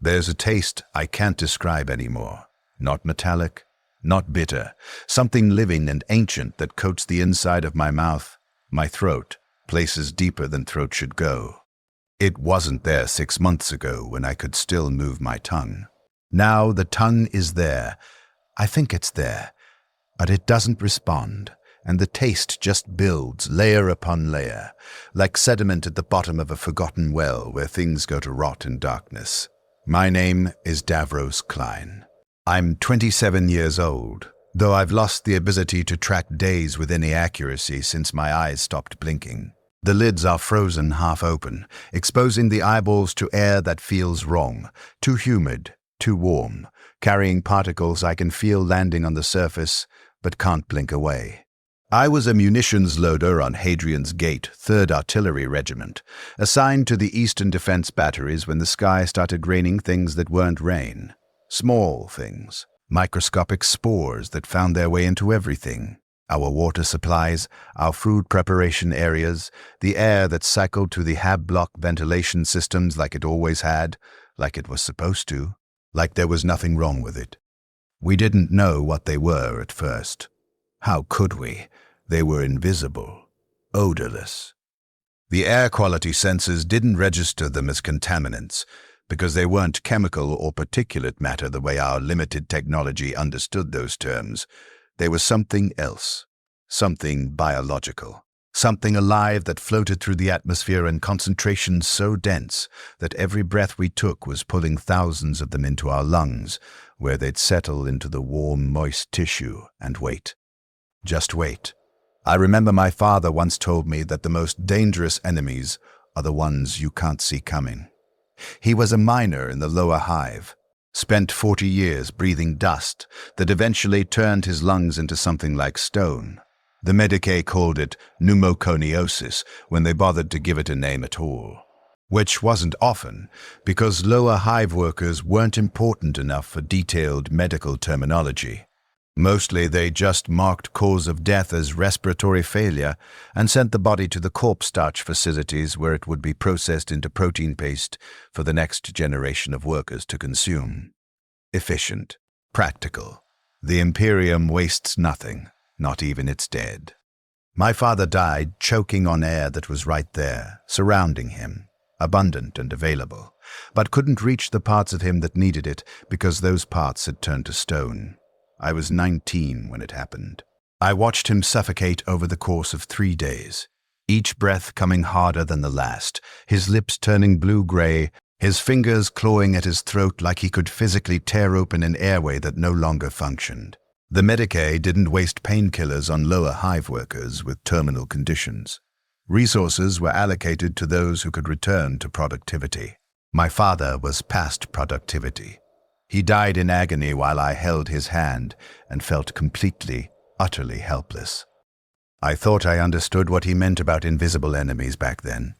There's a taste I can't describe anymore. Not metallic, not bitter. Something living and ancient that coats the inside of my mouth, my throat, places deeper than throat should go. It wasn't there 6 months ago when I could still move my tongue. Now the tongue is there. I think it's there, but it doesn't respond, and the taste just builds layer upon layer, like sediment at the bottom of a forgotten well where things go to rot in darkness. My name is Davros Klein. I'm 27 years old, though I've lost the ability to track days with any accuracy since my eyes stopped blinking. The lids are frozen half open, exposing the eyeballs to air that feels wrong, too humid, too warm, carrying particles I can feel landing on the surface, but can't blink away. I was a munitions loader on Hadrian's Gate, 3rd Artillery Regiment, assigned to the Eastern Defense Batteries when the sky started raining things that weren't rain. Small things, microscopic spores that found their way into everything. Our water supplies, our food preparation areas, the air that cycled through the HAB block ventilation systems like it always had, like it was supposed to, like there was nothing wrong with it. We didn't know what they were at first. How could we? They were invisible, odorless. The air quality sensors didn't register them as contaminants because they weren't chemical or particulate matter the way our limited technology understood those terms. They were something else, something biological, something alive that floated through the atmosphere in concentrations so dense that every breath we took was pulling thousands of them into our lungs, where they'd settle into the warm, moist tissue and wait. Just wait. I remember my father once told me that the most dangerous enemies are the ones you can't see coming. He was a miner in the lower hive, spent 40 years breathing dust that eventually turned his lungs into something like stone. The Medicae called it pneumoconiosis when they bothered to give it a name at all. Which wasn't often, because lower hive workers weren't important enough for detailed medical terminology. Mostly they just marked cause of death as respiratory failure and sent the body to the corpse starch facilities where it would be processed into protein paste for the next generation of workers to consume. Efficient, practical. The Imperium wastes nothing, not even its dead. My father died choking on air that was right there, surrounding him, abundant and available, but couldn't reach the parts of him that needed it because those parts had turned to stone. I was 19 when it happened. I watched him suffocate over the course of 3 days, each breath coming harder than the last, his lips turning blue-gray, his fingers clawing at his throat like he could physically tear open an airway that no longer functioned. The Medicae didn't waste painkillers on lower hive workers with terminal conditions. Resources were allocated to those who could return to productivity. My father was past productivity. He died in agony while I held his hand and felt completely, utterly helpless. I thought I understood what he meant about invisible enemies back then.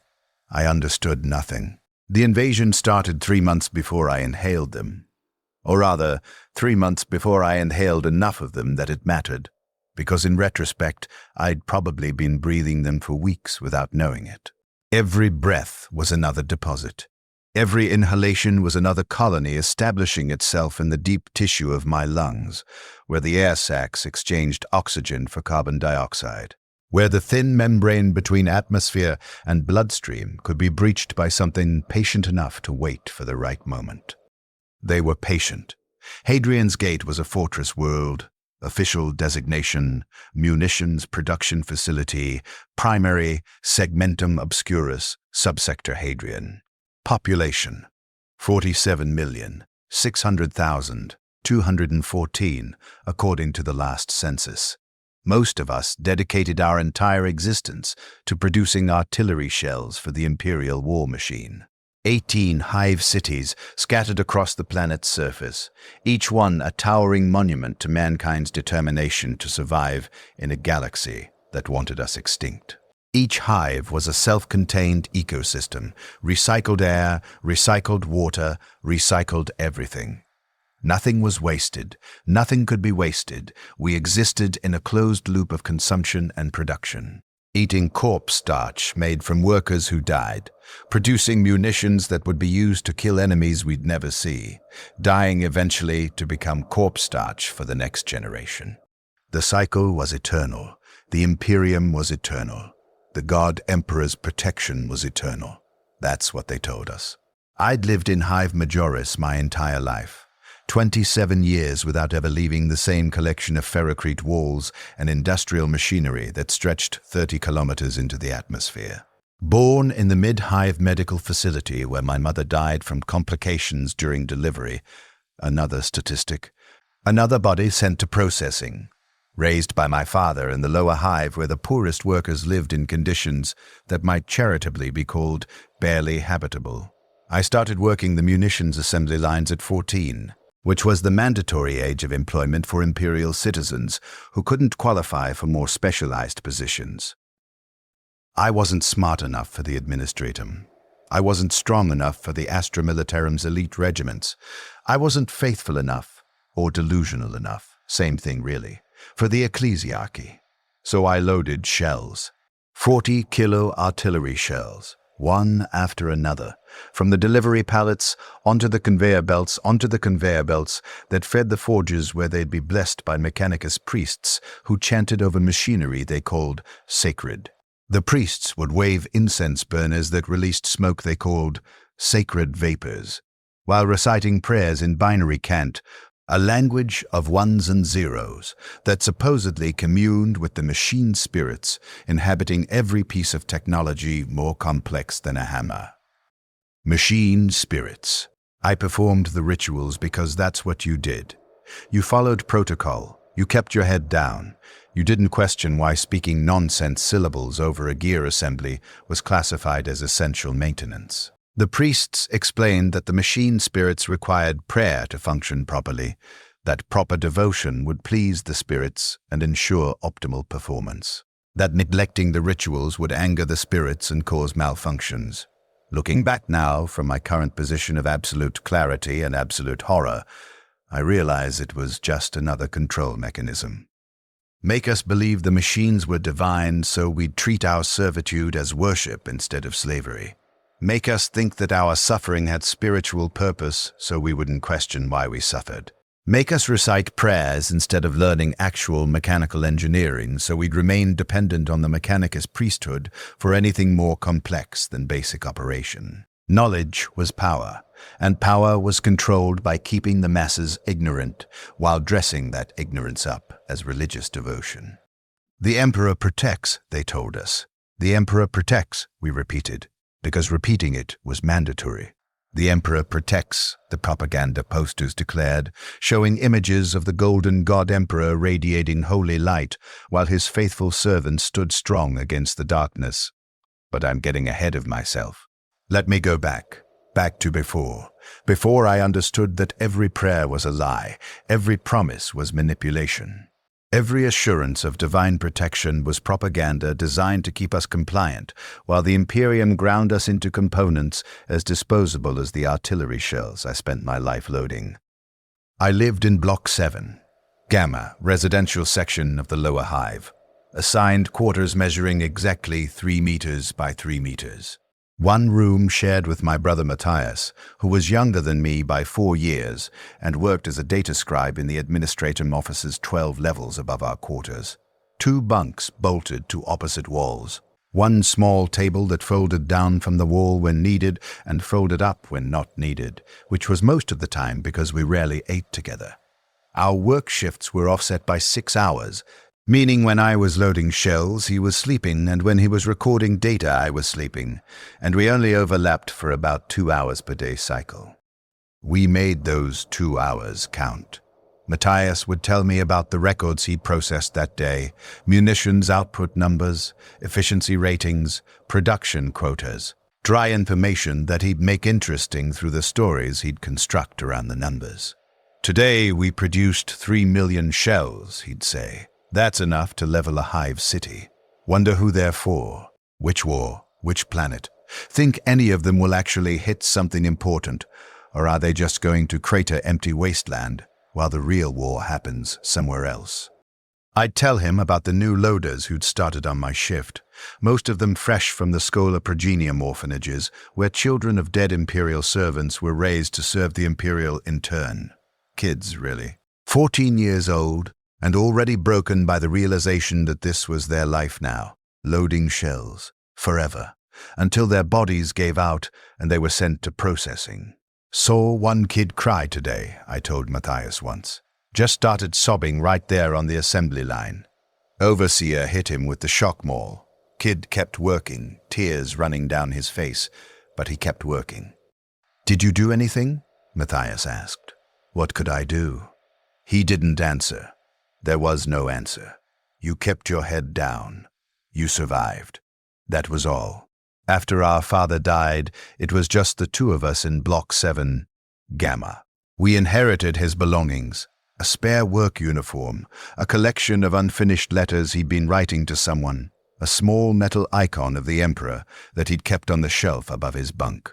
I understood nothing. The invasion started 3 months before I inhaled them. Or rather, 3 months before I inhaled enough of them that it mattered, because in retrospect, I'd probably been breathing them for weeks without knowing it. Every breath was another deposit. Every inhalation was another colony establishing itself in the deep tissue of my lungs, where the air sacs exchanged oxygen for carbon dioxide, where the thin membrane between atmosphere and bloodstream could be breached by something patient enough to wait for the right moment. They were patient. Hadrian's Gate was a fortress world, official designation, munitions production facility, primary segmentum obscurus, subsector Hadrian. Population, 47,600,214, according to the last census. Most of us dedicated our entire existence to producing artillery shells for the imperial war machine. 18 hive cities scattered across the planet's surface, each one a towering monument to mankind's determination to survive in a galaxy that wanted us extinct. Each hive was a self-contained ecosystem, recycled air, recycled water, recycled everything. Nothing was wasted, nothing could be wasted. We existed in a closed loop of consumption and production. eating corpse starch made from workers who died, producing munitions that would be used to kill enemies we'd never see, dying eventually to become corpse starch for the next generation. The cycle was eternal. The Imperium was eternal. The God Emperor's protection was eternal. That's what they told us. I'd lived in Hive Majoris my entire life. 27 years without ever leaving the same collection of ferrocrete walls and industrial machinery that stretched 30 kilometers into the atmosphere. Born in the mid-Hive medical facility where my mother died from complications during delivery, another statistic. Another body sent to processing. Raised by my father in the lower Hive where the poorest workers lived in conditions that might charitably be called barely habitable. I started working the munitions assembly lines at 14. Which was the mandatory age of employment for imperial citizens who couldn't qualify for more specialized positions. I wasn't smart enough for the administratum. I wasn't strong enough for the Astra Militarum's elite regiments. I wasn't faithful enough, or delusional enough, same thing really, for the ecclesiarchy. So I loaded shells. 40-kilo artillery shells. One after another, from the delivery pallets onto the conveyor belts that fed the forges where they'd be blessed by Mechanicus priests who chanted over machinery they called sacred. The priests would wave incense burners that released smoke they called sacred vapors, while reciting prayers in binary cant, a language of ones and zeros that supposedly communed with the machine spirits inhabiting every piece of technology more complex than a hammer. Machine spirits. I performed the rituals because that's what you did. You followed protocol. You kept your head down. You didn't question why speaking nonsense syllables over a gear assembly was classified as essential maintenance. The priests explained that the machine spirits required prayer to function properly, that proper devotion would please the spirits and ensure optimal performance, that neglecting the rituals would anger the spirits and cause malfunctions. Looking back now from my current position of absolute clarity and absolute horror, I realize it was just another control mechanism. Make us believe the machines were divine so we'd treat our servitude as worship instead of slavery. Make us think that our suffering had spiritual purpose so we wouldn't question why we suffered. Make us recite prayers instead of learning actual mechanical engineering so we'd remain dependent on the Mechanicus priesthood for anything more complex than basic operation. Knowledge was power, and power was controlled by keeping the masses ignorant while dressing that ignorance up as religious devotion. The Emperor protects, they told us. The Emperor protects, we repeated, because repeating it was mandatory. The Emperor protects, the propaganda posters declared, showing images of the golden God Emperor radiating holy light while his faithful servants stood strong against the darkness. But I'm getting ahead of myself. Let me go back to before I understood that every prayer was a lie, every promise was manipulation. Every assurance of divine protection was propaganda designed to keep us compliant, while the Imperium ground us into components as disposable as the artillery shells I spent my life loading. I lived in Block 7, Gamma, residential section of the lower Hive, assigned quarters measuring exactly 3 meters by 3 meters. One room shared with my brother Matthias, who was younger than me by 4 years and worked as a data scribe in the administratum offices 12 levels above our quarters. 2 bunks bolted to opposite walls. One small table that folded down from the wall when needed and folded up when not needed, which was most of the time because we rarely ate together. Our work shifts were offset by 6 hours, meaning when I was loading shells, he was sleeping, and when he was recording data, I was sleeping, and we only overlapped for about 2 hours per day cycle. We made those 2 hours count. Matthias would tell me about the records he'd processed that day, munitions output numbers, efficiency ratings, production quotas, dry information that he'd make interesting through the stories he'd construct around the numbers. Today we produced 3 million shells, he'd say. That's enough to level a Hive city. Wonder who they're for. Which war? Which planet? Think any of them will actually hit something important, or are they just going to crater empty wasteland while the real war happens somewhere else? I'd tell him about the new loaders who'd started on my shift, most of them fresh from the Schola Progenium orphanages, where children of dead Imperial servants were raised to serve the Imperial in turn. Kids, really. 14 years old, and already broken by the realization that this was their life now, loading shells, forever, until their bodies gave out and they were sent to processing. Saw one kid cry today, I told Matthias once. Just started sobbing right there on the assembly line. Overseer hit him with the shock maul. Kid kept working, tears running down his face, but he kept working. "Did you do anything?" Matthias asked. What could I do? He didn't answer. There was no answer. You kept your head down. You survived. That was all. After our father died, it was just the two of us in Block 7, Gamma. We inherited his belongings. A spare work uniform, a collection of unfinished letters he'd been writing to someone, a small metal icon of the Emperor that he'd kept on the shelf above his bunk.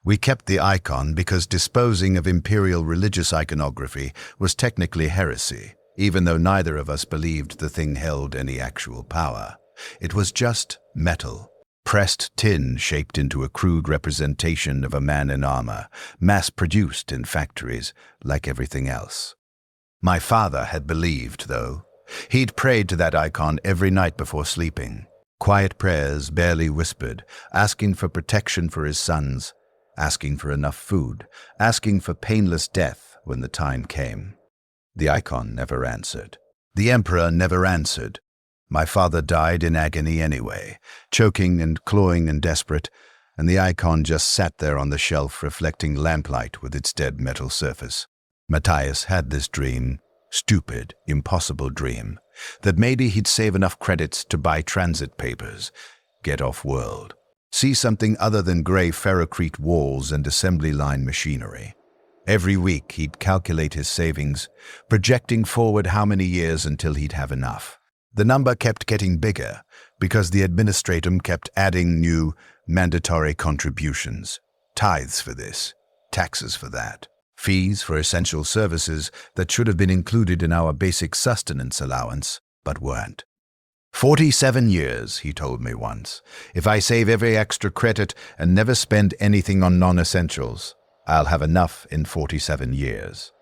We kept the icon because disposing of Imperial religious iconography was technically heresy, even though neither of us believed the thing held any actual power. It was just metal, pressed tin shaped into a crude representation of a man in armor, mass-produced in factories like everything else. My father had believed, though. He'd prayed to that icon every night before sleeping. Quiet prayers, barely whispered, asking for protection for his sons, asking for enough food, asking for painless death when the time came. The icon never answered. The Emperor never answered. My father died in agony anyway, choking and clawing and desperate, and the icon just sat there on the shelf reflecting lamplight with its dead metal surface. Matthias had this dream, stupid, impossible dream, that maybe he'd save enough credits to buy transit papers, get off-world, see something other than grey ferrocrete walls and assembly line machinery. Every week he'd calculate his savings, projecting forward how many years until he'd have enough. The number kept getting bigger because the administratum kept adding new mandatory contributions, tithes for this, taxes for that. Fees for essential services that should have been included in our basic sustenance allowance, but weren't. 47 years, he told me once. If I save every extra credit and never spend anything on non-essentials, I'll have enough in 47 years.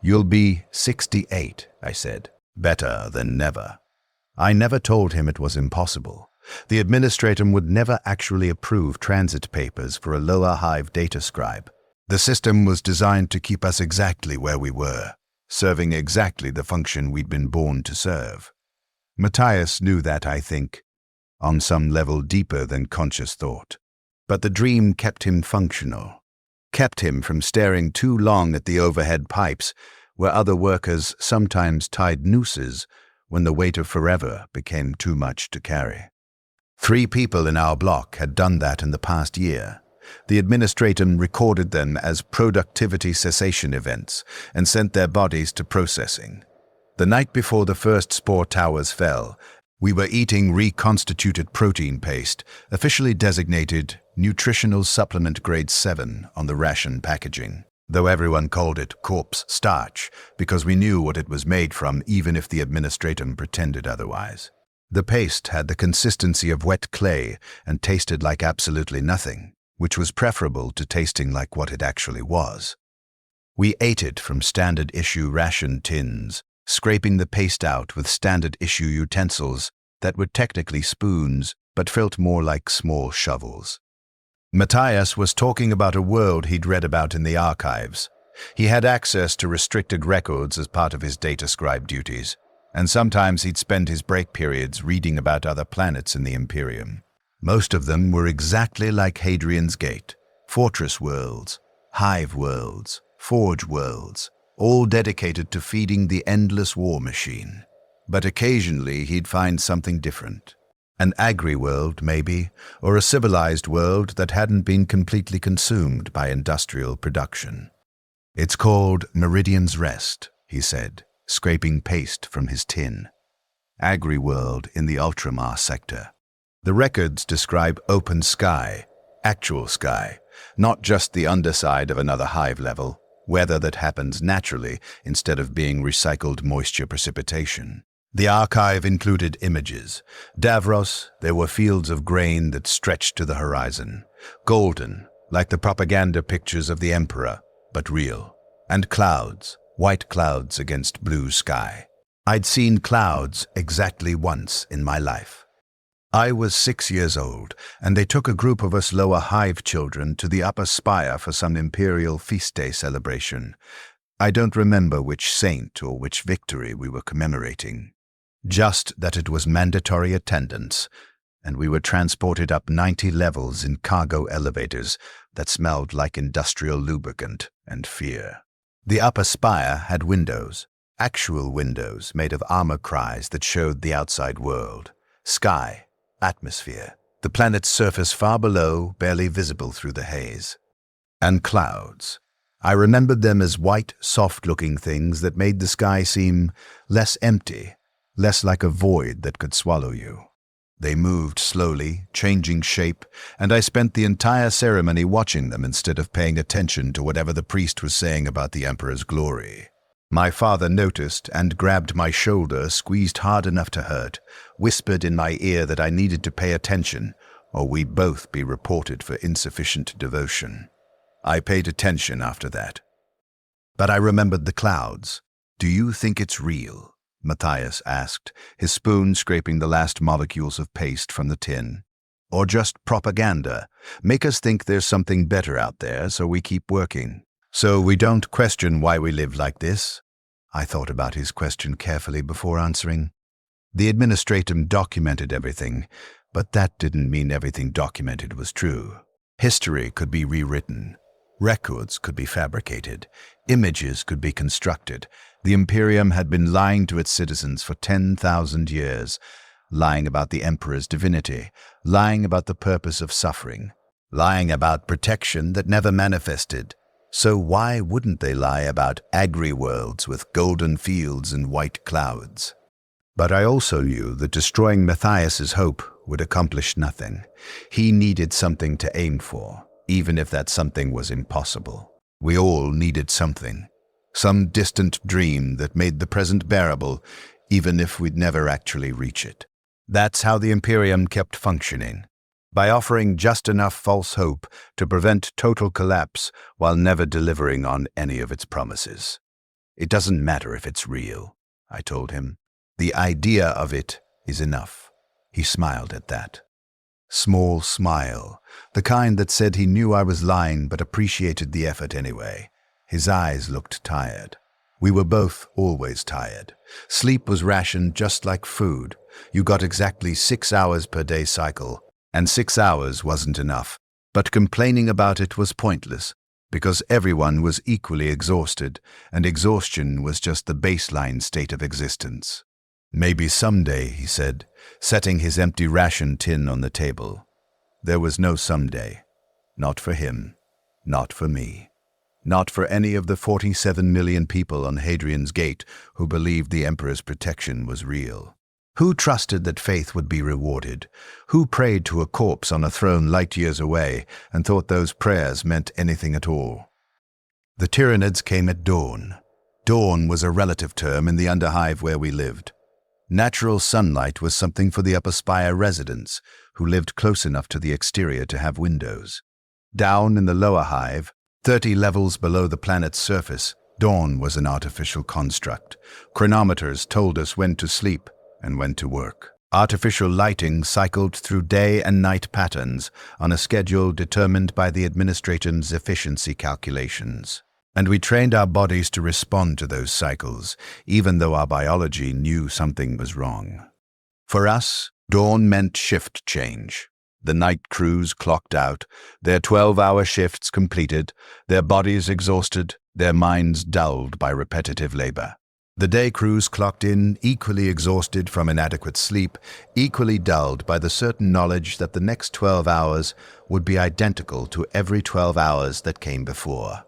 You'll be 68, I said. Better than never. I never told him it was impossible. The administratum would never actually approve transit papers for a lower hive data scribe. The system was designed to keep us exactly where we were, serving exactly the function we'd been born to serve. Matthias knew that, I think, on some level deeper than conscious thought. But the dream kept him functional, kept him from staring too long at the overhead pipes where other workers sometimes tied nooses when the weight of forever became too much to carry. 3 people in our block had done that in the past year. The administratum recorded them as productivity cessation events and sent their bodies to processing. The night before the first spore towers fell, we were eating reconstituted protein paste, officially designated Nutritional Supplement Grade 7 on the ration packaging, though everyone called it corpse starch because we knew what it was made from even if the administratum pretended otherwise. The paste had the consistency of wet clay and tasted like absolutely nothing, which was preferable to tasting like what it actually was. We ate it from standard-issue ration tins, scraping the paste out with standard-issue utensils that were technically spoons but felt more like small shovels. Matthias was talking about a world he'd read about in the archives. He had access to restricted records as part of his data scribe duties, and sometimes he'd spend his break periods reading about other planets in the Imperium. Most of them were exactly like Hadrian's Gate, fortress worlds, hive worlds, forge worlds, all dedicated to feeding the endless war machine. But occasionally he'd find something different. An agri-world, maybe, or a civilized world that hadn't been completely consumed by industrial production. It's called Meridian's Rest, he said, scraping paste from his tin. Agri-world in the Ultramar sector. The records describe open sky, actual sky, not just the underside of another hive level, weather that happens naturally instead of being recycled moisture precipitation. The archive included images. Davros, there were fields of grain that stretched to the horizon. Golden, like the propaganda pictures of the emperor, but real. And clouds, white clouds against blue sky. I'd seen clouds exactly once in my life. I was 6 years old, and they took a group of us lower hive children to the upper spire for some imperial feast day celebration. I don't remember which saint or which victory we were commemorating. Just that it was mandatory attendance, and we were transported up 90 levels in cargo elevators that smelled like industrial lubricant and fear. The upper spire had windows, actual windows made of armor cries that showed the outside world, sky, atmosphere, the planet's surface far below, barely visible through the haze. And clouds. I remembered them as white, soft-looking things that made the sky seem less empty, less like a void that could swallow you. They moved slowly, changing shape, and I spent the entire ceremony watching them instead of paying attention to whatever the priest was saying about the emperor's glory. My father noticed and grabbed my shoulder, squeezed hard enough to hurt, whispered in my ear that I needed to pay attention, or we'd both be reported for insufficient devotion. I paid attention after that. But I remembered the clouds. "Do you think it's real?" Matthias asked, his spoon scraping the last molecules of paste from the tin. "Or just propaganda? Make us think there's something better out there, so we keep working. So we don't question why we live like this?" I thought about his question carefully before answering. The administratum documented everything, but that didn't mean everything documented was true. History could be rewritten. Records could be fabricated. Images could be constructed. The Imperium had been lying to its citizens for 10,000 years, lying about the Emperor's divinity, lying about the purpose of suffering, lying about protection that never manifested. So why wouldn't they lie about agri-worlds with golden fields and white clouds? But I also knew that destroying Matthias's hope would accomplish nothing. He needed something to aim for, even if that something was impossible. We all needed something. Some distant dream that made the present bearable, even if we'd never actually reach it. That's how the Imperium kept functioning, by offering just enough false hope to prevent total collapse while never delivering on any of its promises. "It doesn't matter if it's real," I told him. "The idea of it is enough." He smiled at that. Small smile, the kind that said he knew I was lying but appreciated the effort anyway. His eyes looked tired. We were both always tired. Sleep was rationed just like food. You got exactly 6 hours per day cycle, and 6 hours wasn't enough. But complaining about it was pointless, because everyone was equally exhausted, and exhaustion was just the baseline state of existence. "Maybe someday," he said, setting his empty ration tin on the table. There was no someday. Not for him. Not for me. Not for any of the 47 million people on Hadrian's Gate who believed the Emperor's protection was real. Who trusted that faith would be rewarded? Who prayed to a corpse on a throne light years away and thought those prayers meant anything at all? The Tyranids came at dawn. Dawn was a relative term in the underhive where we lived. Natural sunlight was something for the upper spire residents, who lived close enough to the exterior to have windows. Down in the lower hive, 30 levels below the planet's surface, dawn was an artificial construct. Chronometers told us when to sleep and when to work. Artificial lighting cycled through day and night patterns on a schedule determined by the administratum's efficiency calculations. And we trained our bodies to respond to those cycles, even though our biology knew something was wrong. For us, dawn meant shift change. The night crews clocked out, their 12-hour shifts completed, their bodies exhausted, their minds dulled by repetitive labor. The day crews clocked in, equally exhausted from inadequate sleep, equally dulled by the certain knowledge that the next 12 hours would be identical to every 12 hours that came before.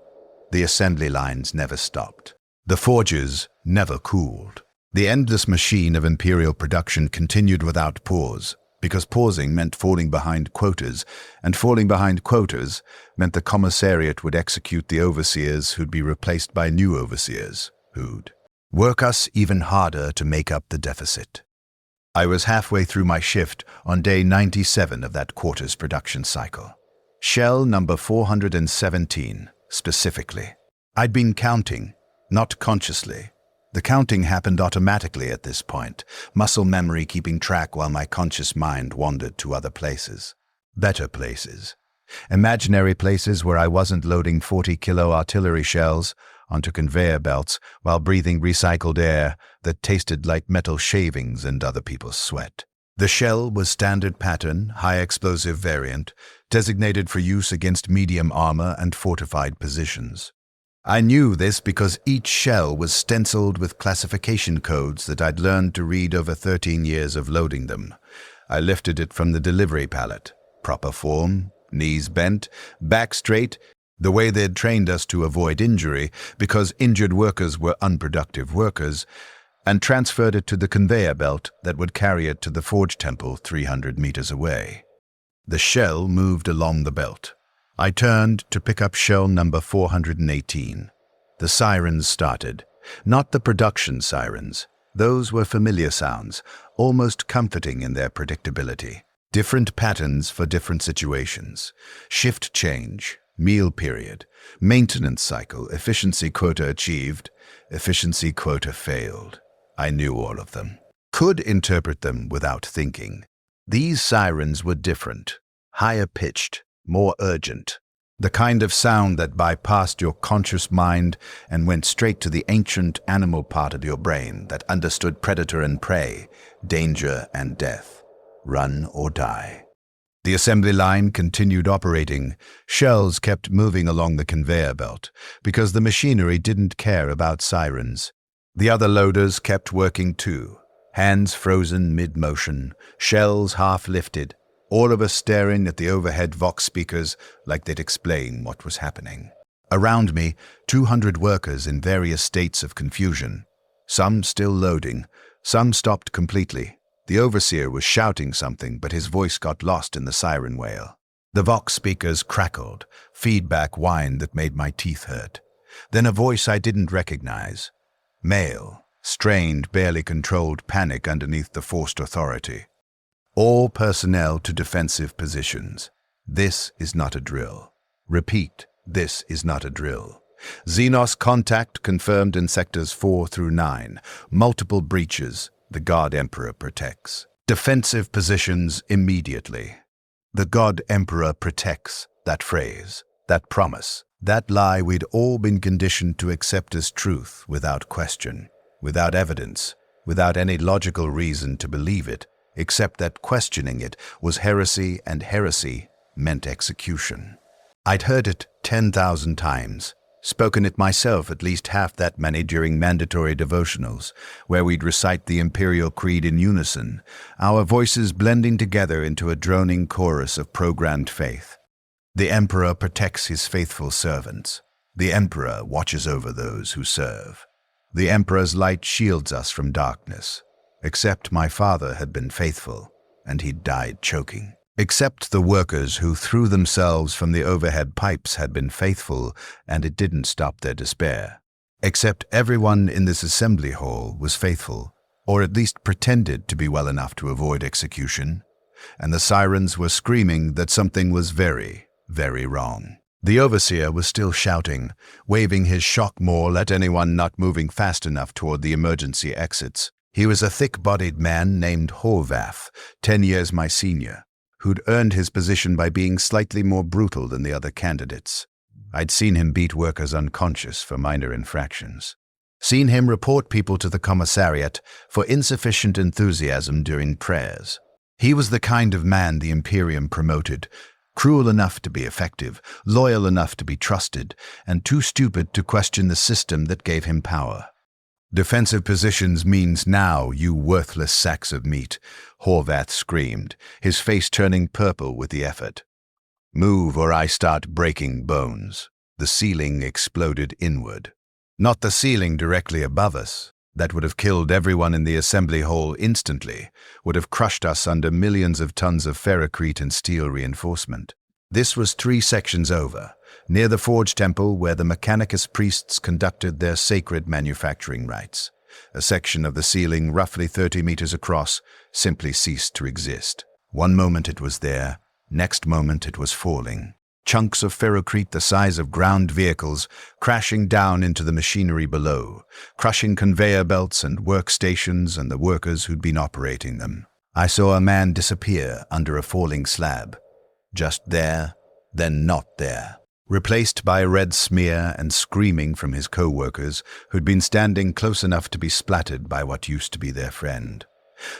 The assembly lines never stopped. The forges never cooled. The endless machine of imperial production continued without pause, because pausing meant falling behind quotas, and falling behind quotas meant the commissariat would execute the overseers who'd be replaced by new overseers, who'd Work us even harder to make up the deficit. I was halfway through my shift on day 97 of that quarter's production cycle. Shell number 417, specifically. I'd been counting, not consciously. The counting happened automatically at this point, muscle memory keeping track while my conscious mind wandered to other places. Better places. Imaginary places where I wasn't loading 40-kilo artillery shells onto conveyor belts while breathing recycled air that tasted like metal shavings and other people's sweat. The shell was standard pattern, high explosive variant, designated for use against medium armor and fortified positions. I knew this because each shell was stenciled with classification codes that I'd learned to read over 13 years of loading them. I lifted it from the delivery pallet. Proper form, knees bent, back straight, the way they'd trained us to avoid injury because injured workers were unproductive workers, and transferred it to the conveyor belt that would carry it to the forge temple 300 meters away. The shell moved along the belt. I turned to pick up shell number 418. The sirens started. Not the production sirens. Those were familiar sounds, almost comforting in their predictability. Different patterns for different situations. Shift change, meal period, maintenance cycle, efficiency quota achieved, efficiency quota failed. I knew all of them. Could interpret them without thinking. These sirens were different, higher pitched, more urgent. The kind of sound that bypassed your conscious mind and went straight to the ancient animal part of your brain that understood predator and prey, danger and death, run or die. The assembly line continued operating. Shells kept moving along the conveyor belt because the machinery didn't care about sirens. The other loaders kept working too, hands frozen mid-motion, shells half lifted, all of us staring at the overhead Vox speakers like they'd explain what was happening. Around me, 200 workers in various states of confusion. Some still loading, some stopped completely. The overseer was shouting something, but his voice got lost in the siren wail. The Vox speakers crackled, feedback whined that made my teeth hurt. Then a voice I didn't recognize. Male, strained, barely controlled panic underneath the forced authority. All personnel to defensive positions. This is not a drill. Repeat, this is not a drill. Xenos contact confirmed in sectors 4 through 9. Multiple breaches. The God Emperor protects. Defensive positions immediately. The God Emperor protects. That phrase, that promise, that lie we'd all been conditioned to accept as truth without question, without evidence, without any logical reason to believe it, except that questioning it was heresy and heresy meant execution. I'd heard it 10,000 times, spoken it myself at least half that many during mandatory devotionals, where we'd recite the Imperial Creed in unison, our voices blending together into a droning chorus of programmed faith. The Emperor protects his faithful servants. The Emperor watches over those who serve. The Emperor's light shields us from darkness. Except my father had been faithful, and he'd died choking. Except the workers who threw themselves from the overhead pipes had been faithful, and it didn't stop their despair. Except everyone in this assembly hall was faithful, or at least pretended to be well enough to avoid execution, and the sirens were screaming that something was very, very wrong. The overseer was still shouting, waving his shock maul at anyone not moving fast enough toward the emergency exits. He was a thick-bodied man named Horvath, 10 years my senior, who'd earned his position by being slightly more brutal than the other candidates. I'd seen him beat workers unconscious for minor infractions. Seen him report people to the commissariat for insufficient enthusiasm during prayers. He was the kind of man the Imperium promoted, cruel enough to be effective, loyal enough to be trusted, and too stupid to question the system that gave him power. Defensive positions means now, you worthless sacks of meat, Horvath screamed, his face turning purple with the effort. Move or I start breaking bones. The ceiling exploded inward. Not the ceiling directly above us. That would have killed everyone in the assembly hall instantly, would have crushed us under millions of tons of ferrocrete and steel reinforcement. This was 3 sections over, near the Forge Temple where the Mechanicus priests conducted their sacred manufacturing rites. A section of the ceiling, roughly 30 meters across, simply ceased to exist. One moment it was there, next moment it was falling. Chunks of ferrocrete the size of ground vehicles crashing down into the machinery below, crushing conveyor belts and workstations and the workers who'd been operating them. I saw a man disappear under a falling slab. Just there, then not there. Replaced by a red smear and screaming from his co-workers who'd been standing close enough to be splattered by what used to be their friend.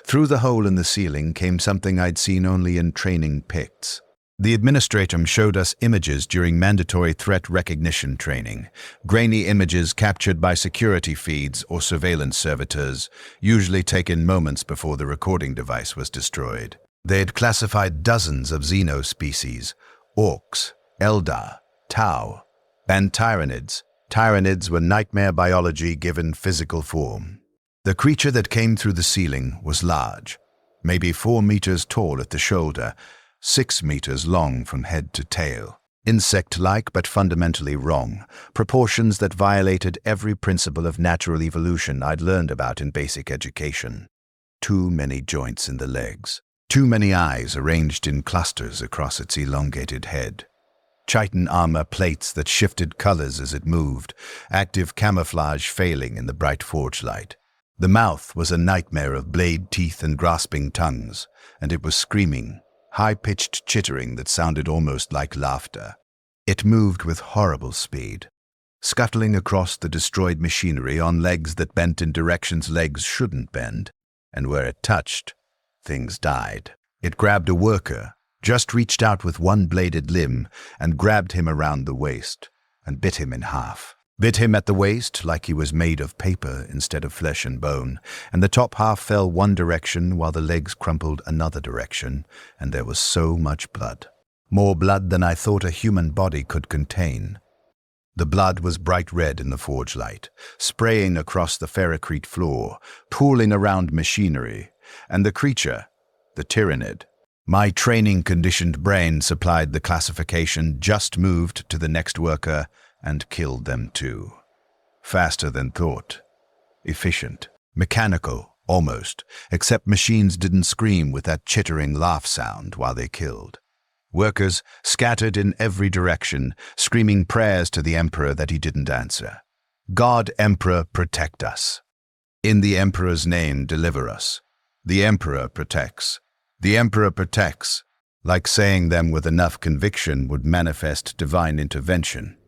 Through the hole in the ceiling came something I'd seen only in training picts. The administrator showed us images during mandatory threat recognition training, grainy images captured by security feeds or surveillance servitors, usually taken moments before the recording device was destroyed. They had classified dozens of xenospecies, orcs, eldar, tau, and Tyranids. Tyranids were nightmare biology given physical form. The creature that came through the ceiling was large, maybe 4 meters tall at the shoulder, 6 meters long from head to tail. Insect-like but fundamentally wrong, proportions that violated every principle of natural evolution I'd learned about in basic education. Too many joints in the legs. Too many eyes arranged in clusters across its elongated head. Chitin armor plates that shifted colors as it moved, active camouflage failing in the bright forge light. The mouth was a nightmare of blade teeth and grasping tongues, and it was screaming, high-pitched chittering that sounded almost like laughter. It moved with horrible speed, scuttling across the destroyed machinery on legs that bent in directions legs shouldn't bend, and where it touched, things died. It grabbed a worker, just reached out with one bladed limb, and grabbed him around the waist, and bit him in half. Bit him at the waist like he was made of paper instead of flesh and bone, and the top half fell one direction while the legs crumpled another direction, and there was so much blood. More blood than I thought a human body could contain. The blood was bright red in the forge light, spraying across the ferrocrete floor, pooling around machinery, and the creature, the Tyranid. My training-conditioned brain supplied the classification, just moved to the next worker, and killed them too. Faster than thought. Efficient. Mechanical, almost, except machines didn't scream with that chittering laugh sound while they killed. Workers scattered in every direction, screaming prayers to the Emperor that he didn't answer. God, Emperor, protect us. In the Emperor's name, deliver us. The Emperor protects. The Emperor protects. Like saying them with enough conviction would manifest divine intervention.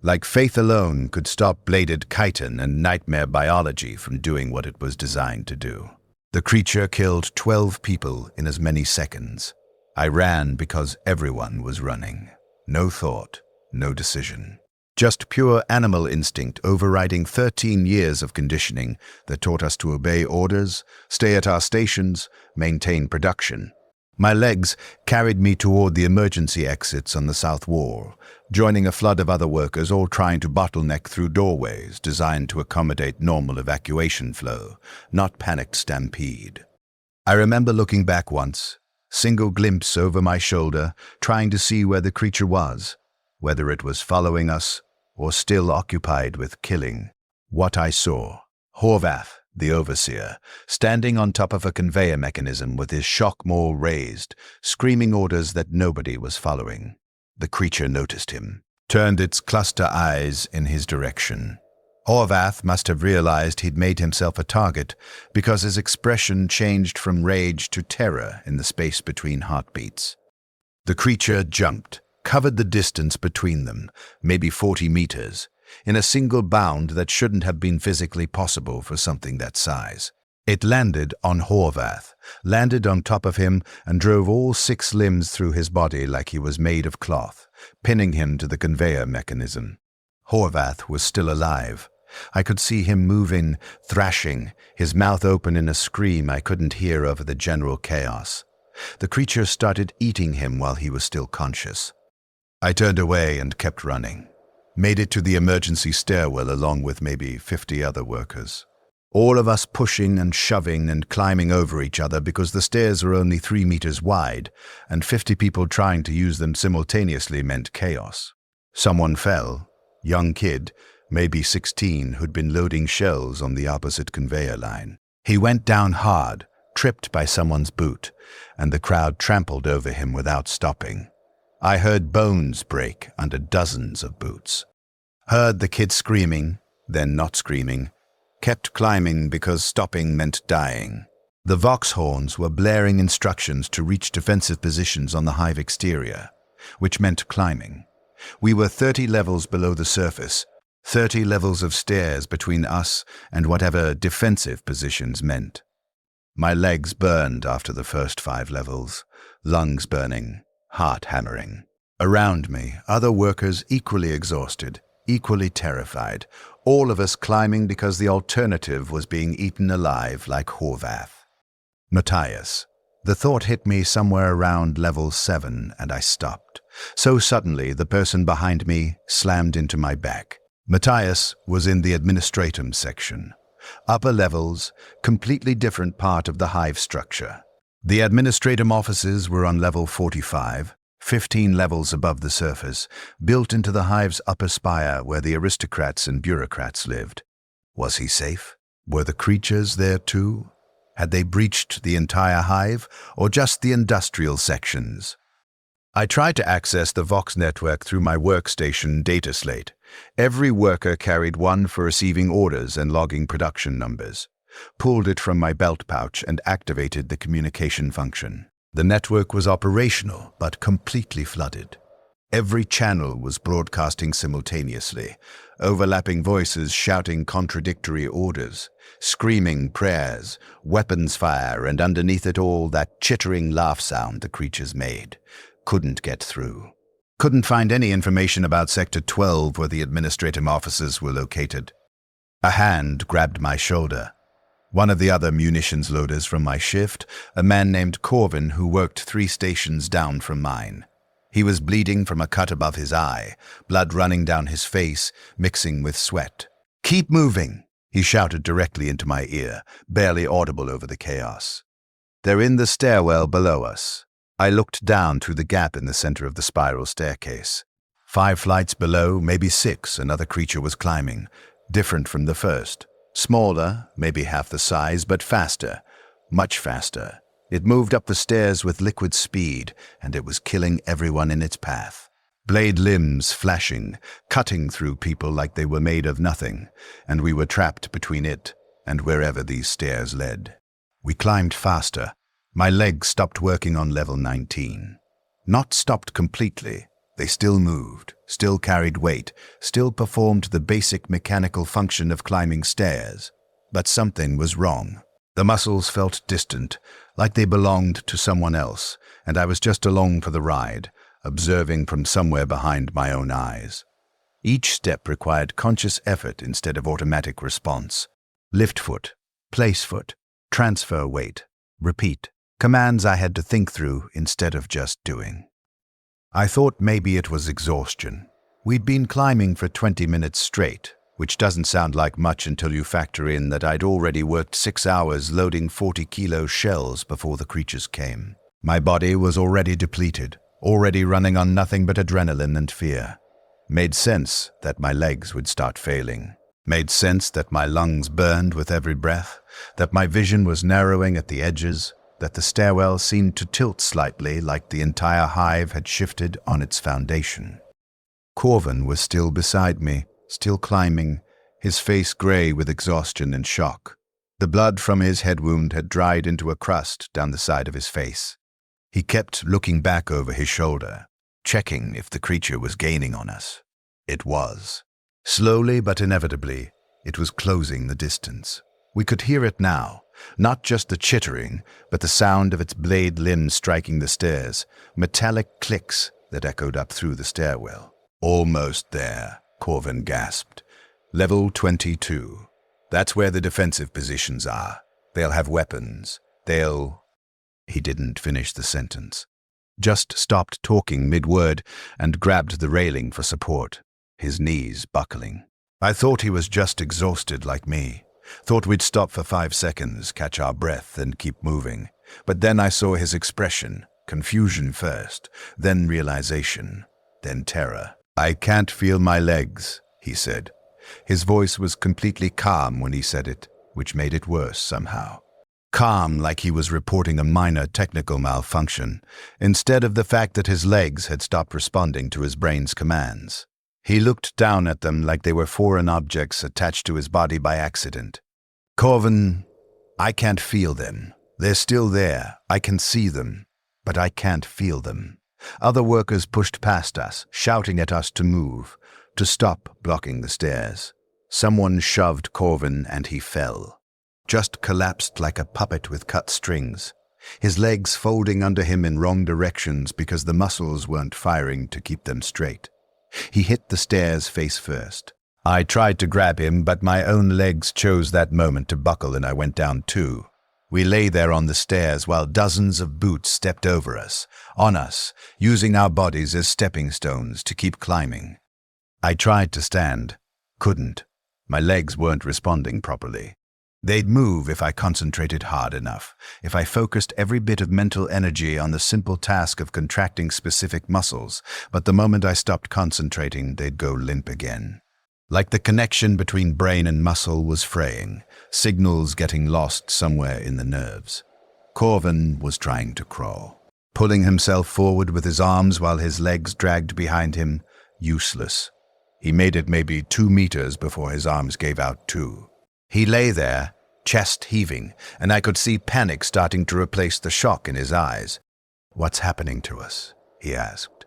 Like faith alone could stop bladed chitin and nightmare biology from doing what it was designed to do. The creature killed 12 people in as many seconds. I ran because everyone was running. No thought, no decision. Just pure animal instinct overriding 13 years of conditioning that taught us to obey orders, stay at our stations, maintain production. My legs carried me toward the emergency exits on the south wall, joining a flood of other workers all trying to bottleneck through doorways designed to accommodate normal evacuation flow, not panicked stampede. I remember looking back once, single glimpse over my shoulder, trying to see where the creature was, whether it was following us or still occupied with killing. What I saw. Horvath, the overseer, standing on top of a conveyor mechanism with his shock maul raised, screaming orders that nobody was following. The creature noticed him, turned its cluster eyes in his direction. Horvath must have realized he'd made himself a target because his expression changed from rage to terror in the space between heartbeats. The creature jumped, covered the distance between them, maybe 40 meters, in a single bound that shouldn't have been physically possible for something that size. It landed on Horvath, landed on top of him, and drove all 6 limbs through his body like he was made of cloth, pinning him to the conveyor mechanism. Horvath was still alive. I could see him moving, thrashing, his mouth open in a scream I couldn't hear over the general chaos. The creature started eating him while he was still conscious. I turned away and kept running. Made it to the emergency stairwell along with maybe 50 other workers. All of us pushing and shoving and climbing over each other because the stairs were only 3 meters wide, and 50 people trying to use them simultaneously meant chaos. Someone fell, young kid, maybe 16, who'd been loading shells on the opposite conveyor line. He went down hard, tripped by someone's boot, and the crowd trampled over him without stopping. I heard bones break under dozens of boots. Heard the kid screaming, then not screaming, kept climbing because stopping meant dying. The Vox horns were blaring instructions to reach defensive positions on the hive exterior, which meant climbing. We were 30 levels below the surface, 30 levels of stairs between us and whatever defensive positions meant. My legs burned after the first 5 levels, lungs burning, heart hammering. Around me, other workers equally exhausted, equally terrified, all of us climbing because the alternative was being eaten alive like Horvath. Matthias. The thought hit me somewhere around level 7, and I stopped. So suddenly, the person behind me slammed into my back. Matthias was in the administratum section. Upper levels, completely different part of the hive structure. The administratum offices were on level 45, 15 levels above the surface, built into the hive's upper spire where the aristocrats and bureaucrats lived. Was he safe? Were the creatures there too? Had they breached the entire hive, or just the industrial sections? I tried to access the Vox network through my workstation data slate. Every worker carried one for receiving orders and logging production numbers. Pulled it from my belt pouch and activated the communication function. The network was operational, but completely flooded. Every channel was broadcasting simultaneously, overlapping voices shouting contradictory orders, screaming prayers, weapons fire, and underneath it all that chittering laugh sound the creatures made. Couldn't get through. Couldn't find any information about Sector 12 where the administrative offices were located. A hand grabbed my shoulder. One of the other munitions loaders from my shift, a man named Corvin who worked 3 stations down from mine. He was bleeding from a cut above his eye, blood running down his face, mixing with sweat. "Keep moving," he shouted directly into my ear, barely audible over the chaos. "They're in the stairwell below us." I looked down through the gap in the center of the spiral staircase. 5 flights below, maybe 6, another creature was climbing, different from the first. Smaller, maybe half the size, but faster, much faster. It moved up the stairs with liquid speed, and it was killing everyone in its path. Blade limbs flashing, cutting through people like they were made of nothing, and we were trapped between it and wherever these stairs led. We climbed faster. My legs stopped working on level 19. Not stopped completely. They still moved, still carried weight, still performed the basic mechanical function of climbing stairs. But something was wrong. The muscles felt distant, like they belonged to someone else, and I was just along for the ride, observing from somewhere behind my own eyes. Each step required conscious effort instead of automatic response. Lift foot, place foot, transfer weight, repeat. Commands I had to think through instead of just doing. I thought maybe it was exhaustion. We'd been climbing for 20 minutes straight, which doesn't sound like much until you factor in that I'd already worked 6 hours loading 40-kilo shells before the creatures came. My body was already depleted, already running on nothing but adrenaline and fear. Made sense that my legs would start failing. Made sense that my lungs burned with every breath, that my vision was narrowing at the edges, that the stairwell seemed to tilt slightly like the entire hive had shifted on its foundation. Corvin was still beside me, still climbing, his face gray with exhaustion and shock. The blood from his head wound had dried into a crust down the side of his face. He kept looking back over his shoulder, checking if the creature was gaining on us. It was. Slowly but inevitably, it was closing the distance. We could hear it now, not just the chittering, but the sound of its blade limbs striking the stairs, metallic clicks that echoed up through the stairwell. "Almost there," Corvin gasped. "Level 22. That's where the defensive positions are. They'll have weapons. They'll—" He didn't finish the sentence. Just stopped talking mid-word and grabbed the railing for support, his knees buckling. I thought he was just exhausted like me. Thought we'd stop for 5 seconds, catch our breath, and keep moving. But then I saw his expression, confusion first, then realization, then terror. "I can't feel my legs," he said. His voice was completely calm when he said it, which made it worse somehow. Calm like he was reporting a minor technical malfunction, instead of the fact that his legs had stopped responding to his brain's commands. He looked down at them like they were foreign objects attached to his body by accident. Corvin, I can't feel them. They're still there. I can see them, but I can't feel them. Other workers pushed past us, shouting at us to move, to stop blocking the stairs. Someone shoved Corvin and he fell. Just collapsed like a puppet with cut strings, his legs folding under him in wrong directions because the muscles weren't firing to keep them straight. He hit the stairs face first. I tried to grab him, but my own legs chose that moment to buckle and I went down too. We lay there on the stairs while dozens of boots stepped over us, on us, using our bodies as stepping stones to keep climbing. I tried to stand, couldn't. My legs weren't responding properly. They'd move if I concentrated hard enough, if I focused every bit of mental energy on the simple task of contracting specific muscles, but the moment I stopped concentrating, they'd go limp again. Like the connection between brain and muscle was fraying, signals getting lost somewhere in the nerves. Corvin was trying to crawl, pulling himself forward with his arms while his legs dragged behind him, useless. He made it maybe 2 meters before his arms gave out too. He lay there, chest heaving, and I could see panic starting to replace the shock in his eyes. "What's happening to us?" he asked.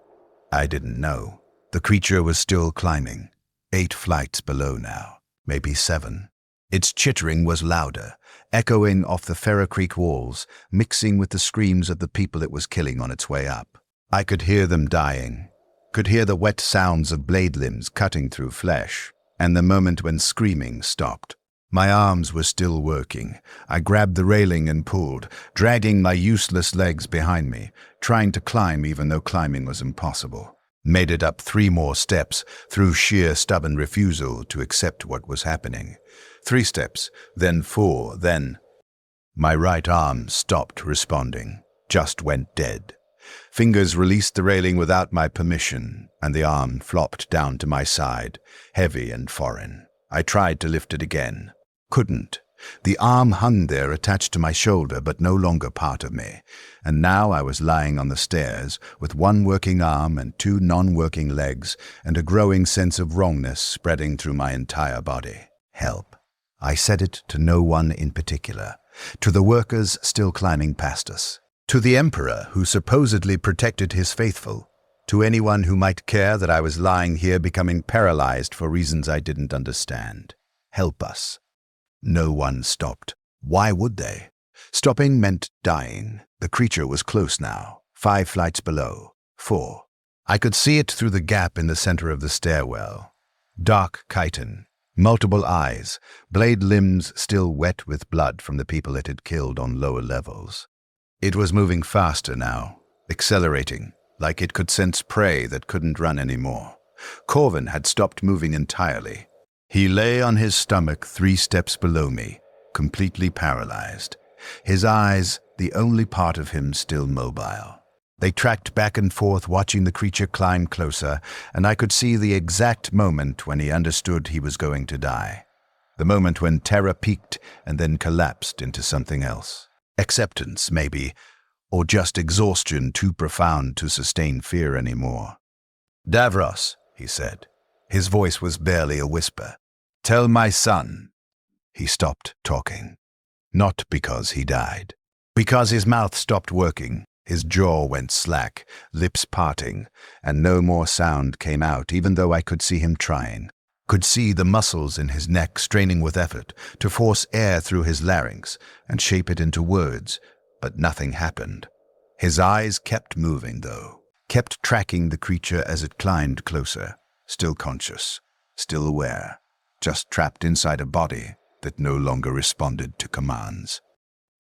I didn't know. The creature was still climbing, 8 flights below now, maybe 7. Its chittering was louder, echoing off the Ferrocreek walls, mixing with the screams of the people it was killing on its way up. I could hear them dying, could hear the wet sounds of blade limbs cutting through flesh, and the moment when screaming stopped. My arms were still working. I grabbed the railing and pulled, dragging my useless legs behind me, trying to climb even though climbing was impossible. Made it up 3 more steps through sheer stubborn refusal to accept what was happening. 3 steps, then 4, then... My right arm stopped responding, just went dead. Fingers released the railing without my permission, and the arm flopped down to my side, heavy and foreign. I tried to lift it again. Couldn't. The arm hung there attached to my shoulder but no longer part of me, and now I was lying on the stairs with 1 working arm and 2 non-working legs and a growing sense of wrongness spreading through my entire body. Help. I said it to no one in particular, to the workers still climbing past us, to the Emperor who supposedly protected his faithful, to anyone who might care that I was lying here becoming paralyzed for reasons I didn't understand. Help us. No one stopped. Why would they? Stopping meant dying. The creature was close now, 5 flights below, 4. I could see it through the gap in the center of the stairwell. Dark chitin, multiple eyes, blade limbs still wet with blood from the people it had killed on lower levels. It was moving faster now, accelerating, like it could sense prey that couldn't run anymore. Corvin had stopped moving entirely. He lay on his stomach 3 steps below me, completely paralyzed. His eyes, the only part of him still mobile. They tracked back and forth watching the creature climb closer, and I could see the exact moment when he understood he was going to die. The moment when terror peaked and then collapsed into something else. Acceptance, maybe, or just exhaustion too profound to sustain fear anymore. "Davros," he said. His voice was barely a whisper. "Tell my son." He stopped talking. Not because he died. Because his mouth stopped working, his jaw went slack, lips parting, and no more sound came out even though I could see him trying. Could see the muscles in his neck straining with effort to force air through his larynx and shape it into words, but nothing happened. His eyes kept moving though, kept tracking the creature as it climbed closer, still conscious, still aware. Just trapped inside a body that no longer responded to commands.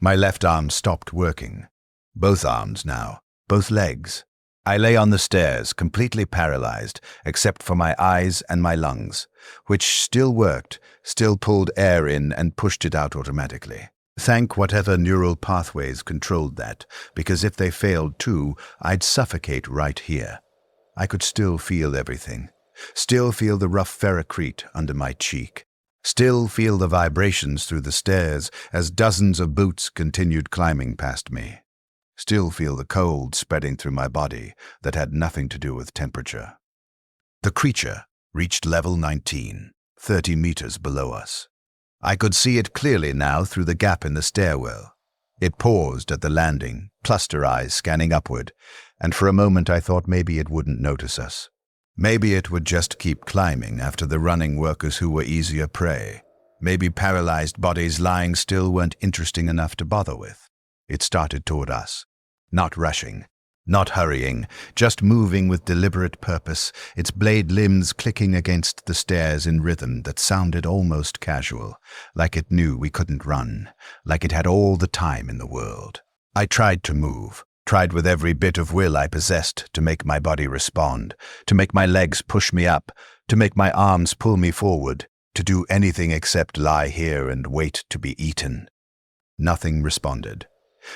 My left arm stopped working. Both arms now, both legs. I lay on the stairs, completely paralyzed, except for my eyes and my lungs, which still worked, still pulled air in and pushed it out automatically. Thank whatever neural pathways controlled that, because if they failed too, I'd suffocate right here. I could still feel everything. Still feel the rough ferrocrete under my cheek. Still feel the vibrations through the stairs as dozens of boots continued climbing past me. Still feel the cold spreading through my body that had nothing to do with temperature. The creature reached level 19, 30 meters below us. I could see it clearly now through the gap in the stairwell. It paused at the landing, cluster eyes scanning upward, and for a moment I thought maybe it wouldn't notice us. Maybe it would just keep climbing after the running workers who were easier prey. Maybe paralyzed bodies lying still weren't interesting enough to bother with. It started toward us. Not rushing, not hurrying, just moving with deliberate purpose, its blade limbs clicking against the stairs in rhythm that sounded almost casual, like it knew we couldn't run, like it had all the time in the world. I tried to move, tried with every bit of will I possessed to make my body respond, to make my legs push me up, to make my arms pull me forward, to do anything except lie here and wait to be eaten. Nothing responded.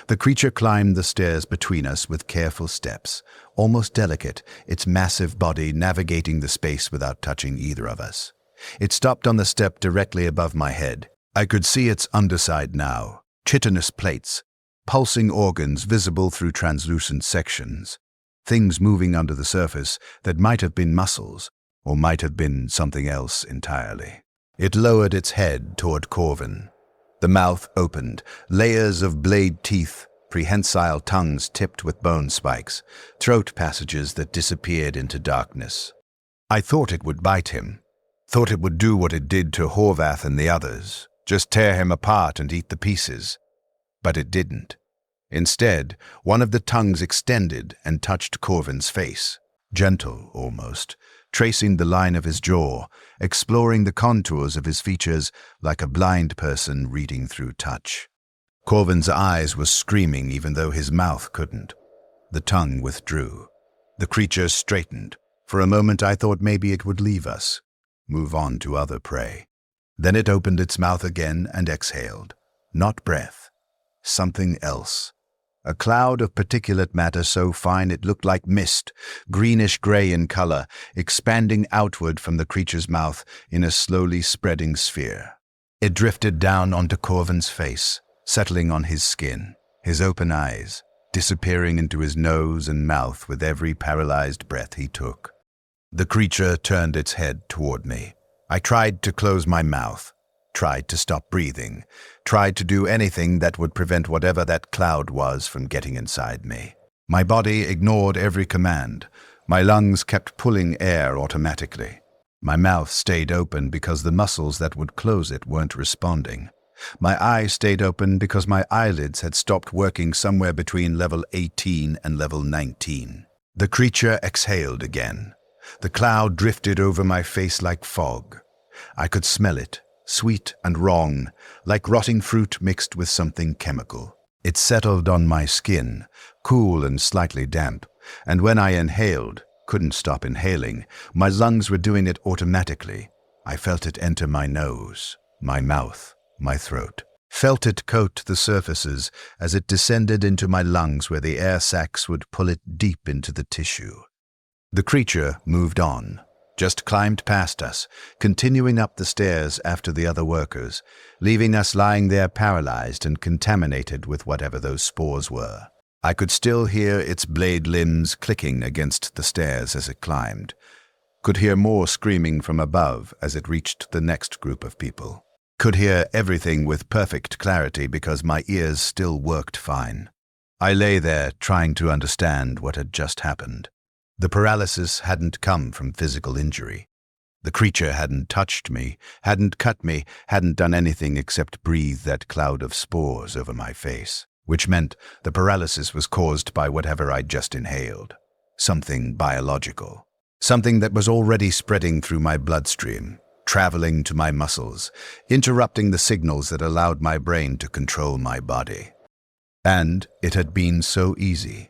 The creature climbed the stairs between us with careful steps, almost delicate, its massive body navigating the space without touching either of us. It stopped on the step directly above my head. I could see its underside now, chitinous plates, pulsing organs visible through translucent sections, things moving under the surface that might have been muscles, or might have been something else entirely. It lowered its head toward Corvin. The mouth opened, layers of blade teeth, prehensile tongues tipped with bone spikes, throat passages that disappeared into darkness. I thought it would bite him, thought it would do what it did to Horvath and the others, just tear him apart and eat the pieces. But it didn't. Instead, one of the tongues extended and touched Corvin's face, gentle almost, tracing the line of his jaw, exploring the contours of his features like a blind person reading through touch. Corvin's eyes were screaming even though his mouth couldn't. The tongue withdrew. The creature straightened. For a moment I thought maybe it would leave us, move on to other prey. Then it opened its mouth again and exhaled. Not breath. Something else. A cloud of particulate matter so fine it looked like mist, greenish-gray in color, expanding outward from the creature's mouth in a slowly spreading sphere. It drifted down onto Corvin's face, settling on his skin, his open eyes, disappearing into his nose and mouth with every paralyzed breath he took. The creature turned its head toward me. I tried to close my mouth, tried to stop breathing, tried to do anything that would prevent whatever that cloud was from getting inside me. My body ignored every command. My lungs kept pulling air automatically. My mouth stayed open because the muscles that would close it weren't responding. My eyes stayed open because my eyelids had stopped working somewhere between level 18 and level 19. The creature exhaled again. The cloud drifted over my face like fog. I could smell it. Sweet and wrong, like rotting fruit mixed with something chemical. It settled on my skin, cool and slightly damp, and when I inhaled, couldn't stop inhaling, my lungs were doing it automatically. I felt it enter my nose, my mouth, my throat. Felt it coat the surfaces as it descended into my lungs where the air sacs would pull it deep into the tissue. The creature moved on. Just climbed past us, continuing up the stairs after the other workers, leaving us lying there paralyzed and contaminated with whatever those spores were. I could still hear its blade limbs clicking against the stairs as it climbed, could hear more screaming from above as it reached the next group of people, could hear everything with perfect clarity because my ears still worked fine. I lay there trying to understand what had just happened. The paralysis hadn't come from physical injury. The creature hadn't touched me, hadn't cut me, hadn't done anything except breathe that cloud of spores over my face, which meant the paralysis was caused by whatever I'd just inhaled. Something biological. Something that was already spreading through my bloodstream, traveling to my muscles, interrupting the signals that allowed my brain to control my body. And it had been so easy.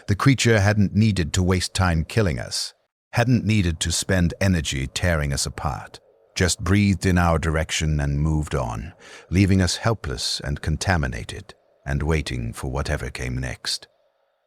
The creature hadn't needed to waste time killing us, hadn't needed to spend energy tearing us apart, just breathed in our direction and moved on, leaving us helpless and contaminated, and waiting for whatever came next.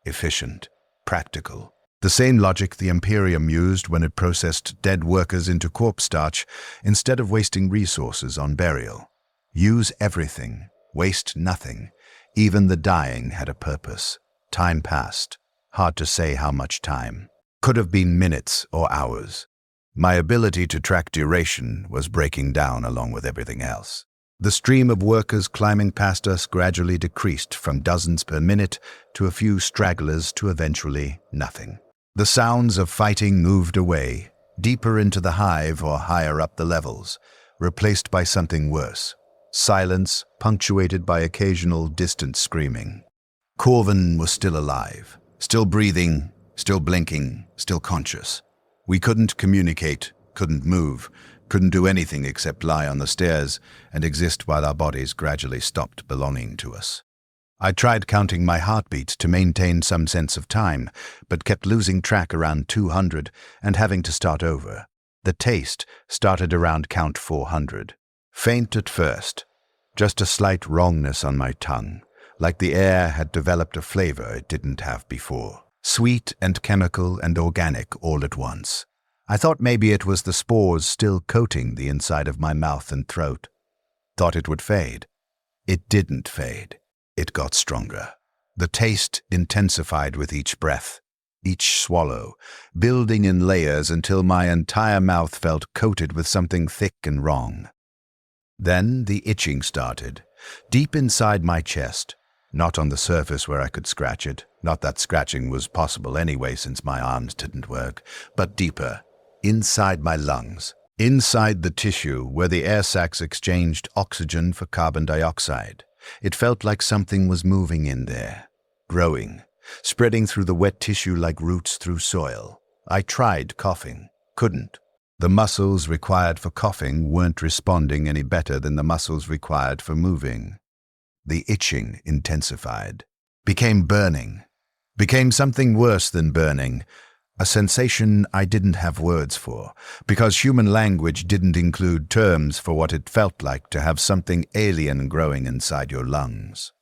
Efficient, practical, The same logic the Imperium used when it processed dead workers into corpse starch instead of wasting resources on burial. Use everything, waste nothing. Even the dying had a purpose. Time passed. Hard to say how much time. Could have been minutes or hours. My ability to track duration was breaking down along with everything else. The stream of workers climbing past us gradually decreased from dozens per minute to a few stragglers to eventually nothing. The sounds of fighting moved away, deeper into the hive or higher up the levels, replaced by something worse. Silence punctuated by occasional distant screaming. Corvin was still alive, still breathing, still blinking, still conscious. We couldn't communicate, couldn't move, couldn't do anything except lie on the stairs and exist while our bodies gradually stopped belonging to us. I tried counting my heartbeats to maintain some sense of time, but kept losing track around 200 and having to start over. The taste started around count 400. Faint at first, just a slight wrongness on my tongue, like the air had developed a flavor it didn't have before. Sweet and chemical and organic all at once. I thought maybe it was the spores still coating the inside of my mouth and throat. Thought it would fade. It didn't fade. It got stronger. The taste intensified with each breath, each swallow, building in layers until my entire mouth felt coated with something thick and wrong. Then the itching started, deep inside my chest, not on the surface where I could scratch it, not that scratching was possible anyway since my arms didn't work, but deeper, inside my lungs, inside the tissue where the air sacs exchanged oxygen for carbon dioxide. It felt like something was moving in there, growing, spreading through the wet tissue like roots through soil. I tried coughing, couldn't. The muscles required for coughing weren't responding any better than the muscles required for moving. The itching intensified, became burning, became something worse than burning, a sensation I didn't have words for, because human language didn't include terms for what it felt like to have something alien growing inside your lungs.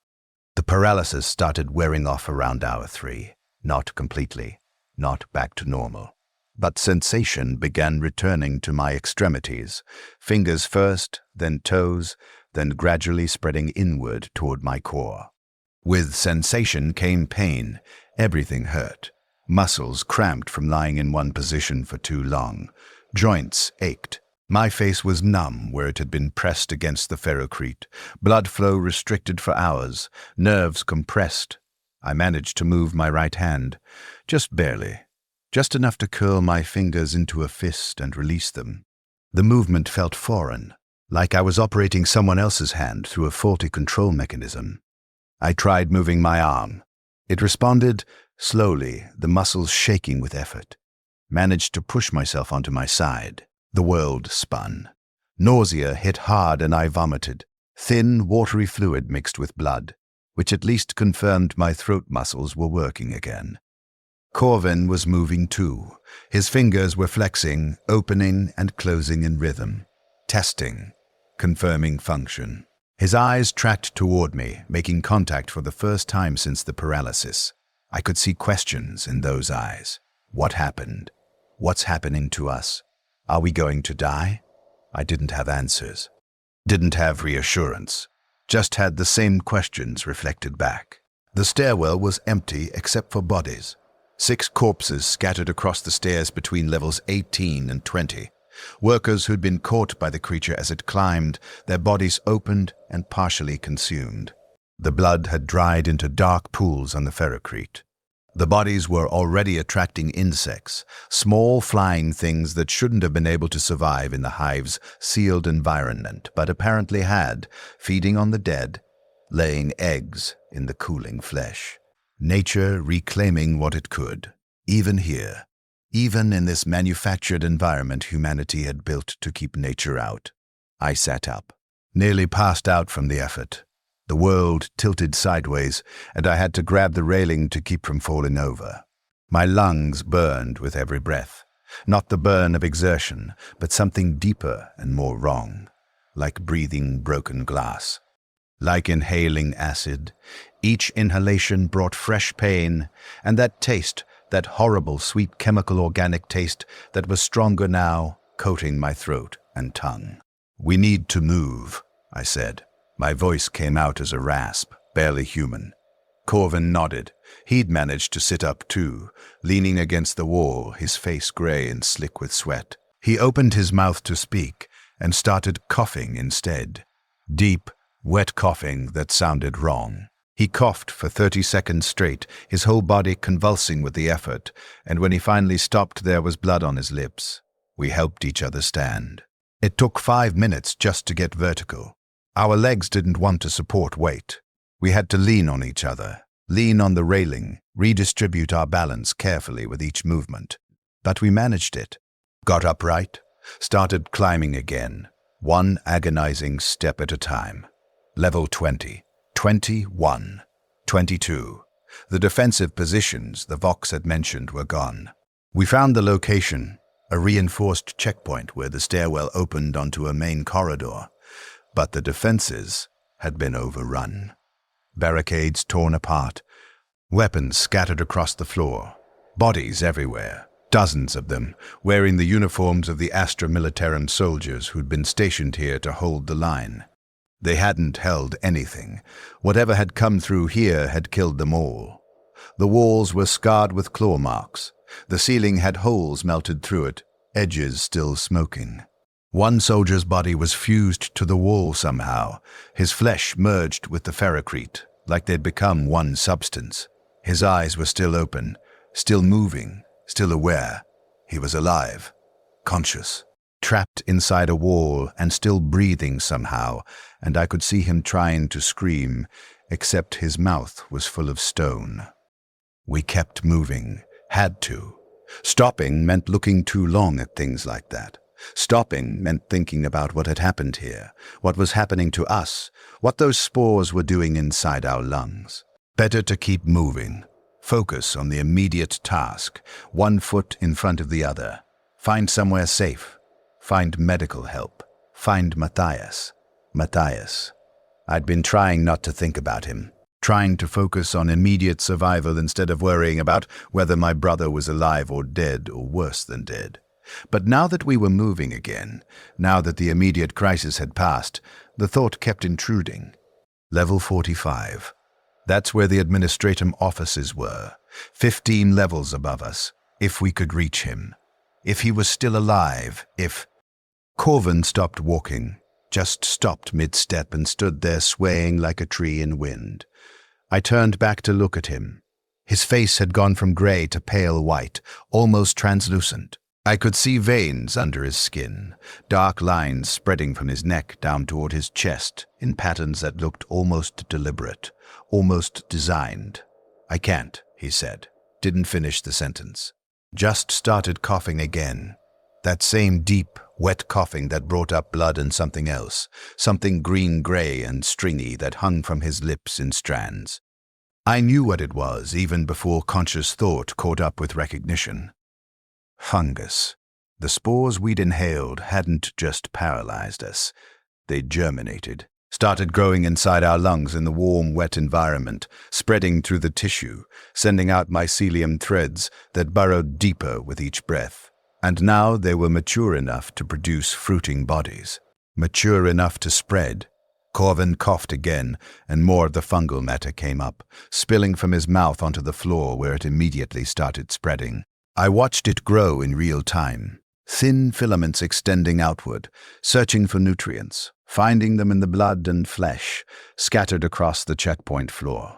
The paralysis started wearing off around hour 3, not completely, not back to normal. But sensation began returning to my extremities, fingers first, then toes, then gradually spreading inward toward my core. With sensation came pain. Everything hurt. Muscles cramped from lying in one position for too long. Joints ached. My face was numb where it had been pressed against the ferrocrete. Blood flow restricted for hours. Nerves compressed. I managed to move my right hand. Just barely. Just enough to curl my fingers into a fist and release them. The movement felt foreign, like I was operating someone else's hand through a faulty control mechanism. I tried moving my arm. It responded slowly, the muscles shaking with effort. Managed to push myself onto my side. The world spun. Nausea hit hard and I vomited. Thin, watery fluid mixed with blood, which at least confirmed my throat muscles were working again. Corvin was moving too. His fingers were flexing, opening and closing in rhythm. Testing, confirming function. His eyes tracked toward me, making contact for the first time since the paralysis. I could see questions in those eyes. What happened? What's happening to us? Are we going to die? I didn't have answers. Didn't have reassurance. Just had the same questions reflected back. The stairwell was empty except for bodies. 6 corpses scattered across the stairs between levels 18 and 20. Workers who'd been caught by the creature as it climbed, their bodies opened and partially consumed. The blood had dried into dark pools on the ferrocrete. The bodies were already attracting insects, small flying things that shouldn't have been able to survive in the hive's sealed environment, but apparently had, feeding on the dead, laying eggs in the cooling flesh. Nature reclaiming what it could, even here, even in this manufactured environment humanity had built to keep nature out. I sat up, nearly passed out from the effort. The world tilted sideways, and I had to grab the railing to keep from falling over. My lungs burned with every breath, not the burn of exertion, but something deeper and more wrong, like breathing broken glass. Like inhaling acid, each inhalation brought fresh pain, and that taste that horrible, sweet, chemical organic taste that was stronger now, coating my throat and tongue. "We need to move," I said. My voice came out as a rasp, barely human. Corvin nodded. He'd managed to sit up too, leaning against the wall, his face gray and slick with sweat. He opened his mouth to speak and started coughing instead. Deep, wet coughing that sounded wrong. He coughed for 30 seconds straight, his whole body convulsing with the effort, and when he finally stopped, there was blood on his lips. We helped each other stand. It took 5 minutes just to get vertical. Our legs didn't want to support weight. We had to lean on each other, lean on the railing, redistribute our balance carefully with each movement. But we managed it. Got upright, started climbing again, one agonizing step at a time. Level 20, 21, 22. The defensive positions the Vox had mentioned were gone. We found the location, a reinforced checkpoint where the stairwell opened onto a main corridor. But the defenses had been overrun. Barricades torn apart, weapons scattered across the floor, bodies everywhere, dozens of them, wearing the uniforms of the Astra Militarum soldiers who'd been stationed here to hold the line. They hadn't held anything. Whatever had come through here had killed them all. The walls were scarred with claw marks. The ceiling had holes melted through it, edges still smoking. One soldier's body was fused to the wall somehow, his flesh merged with the ferrocrete, like they'd become one substance. His eyes were still open, still moving, still aware. He was alive, conscious, trapped inside a wall and still breathing somehow, and I could see him trying to scream, except his mouth was full of stone. We kept moving, had to. Stopping meant looking too long at things like that. Stopping meant thinking about what had happened here, what was happening to us, what those spores were doing inside our lungs. Better to keep moving. Focus on the immediate task, one foot in front of the other. Find somewhere safe. Find medical help. Find Matthias. Matthias. I'd been trying not to think about him, trying to focus on immediate survival instead of worrying about whether my brother was alive or dead or worse than dead. But now that we were moving again, now that the immediate crisis had passed, the thought kept intruding. Level 45. That's where the administratum offices were, 15 levels above us, if we could reach him. If he was still alive, if... Corvin stopped walking, just stopped mid-step and stood there swaying like a tree in wind. I turned back to look at him. His face had gone from gray to pale white, almost translucent. I could see veins under his skin, dark lines spreading from his neck down toward his chest in patterns that looked almost deliberate, almost designed. "I can't," he said. Didn't finish the sentence. Just started coughing again. That same deep, wet coughing that brought up blood and something else, something green-gray and stringy that hung from his lips in strands. I knew what it was even before conscious thought caught up with recognition. Fungus. The spores we'd inhaled hadn't just paralyzed us. They'd germinated, started growing inside our lungs in the warm, wet environment, spreading through the tissue, sending out mycelium threads that burrowed deeper with each breath. And now they were mature enough to produce fruiting bodies, mature enough to spread. Corvin coughed again, and more of the fungal matter came up, spilling from his mouth onto the floor where it immediately started spreading. I watched it grow in real time, thin filaments extending outward, searching for nutrients, finding them in the blood and flesh, scattered across the checkpoint floor.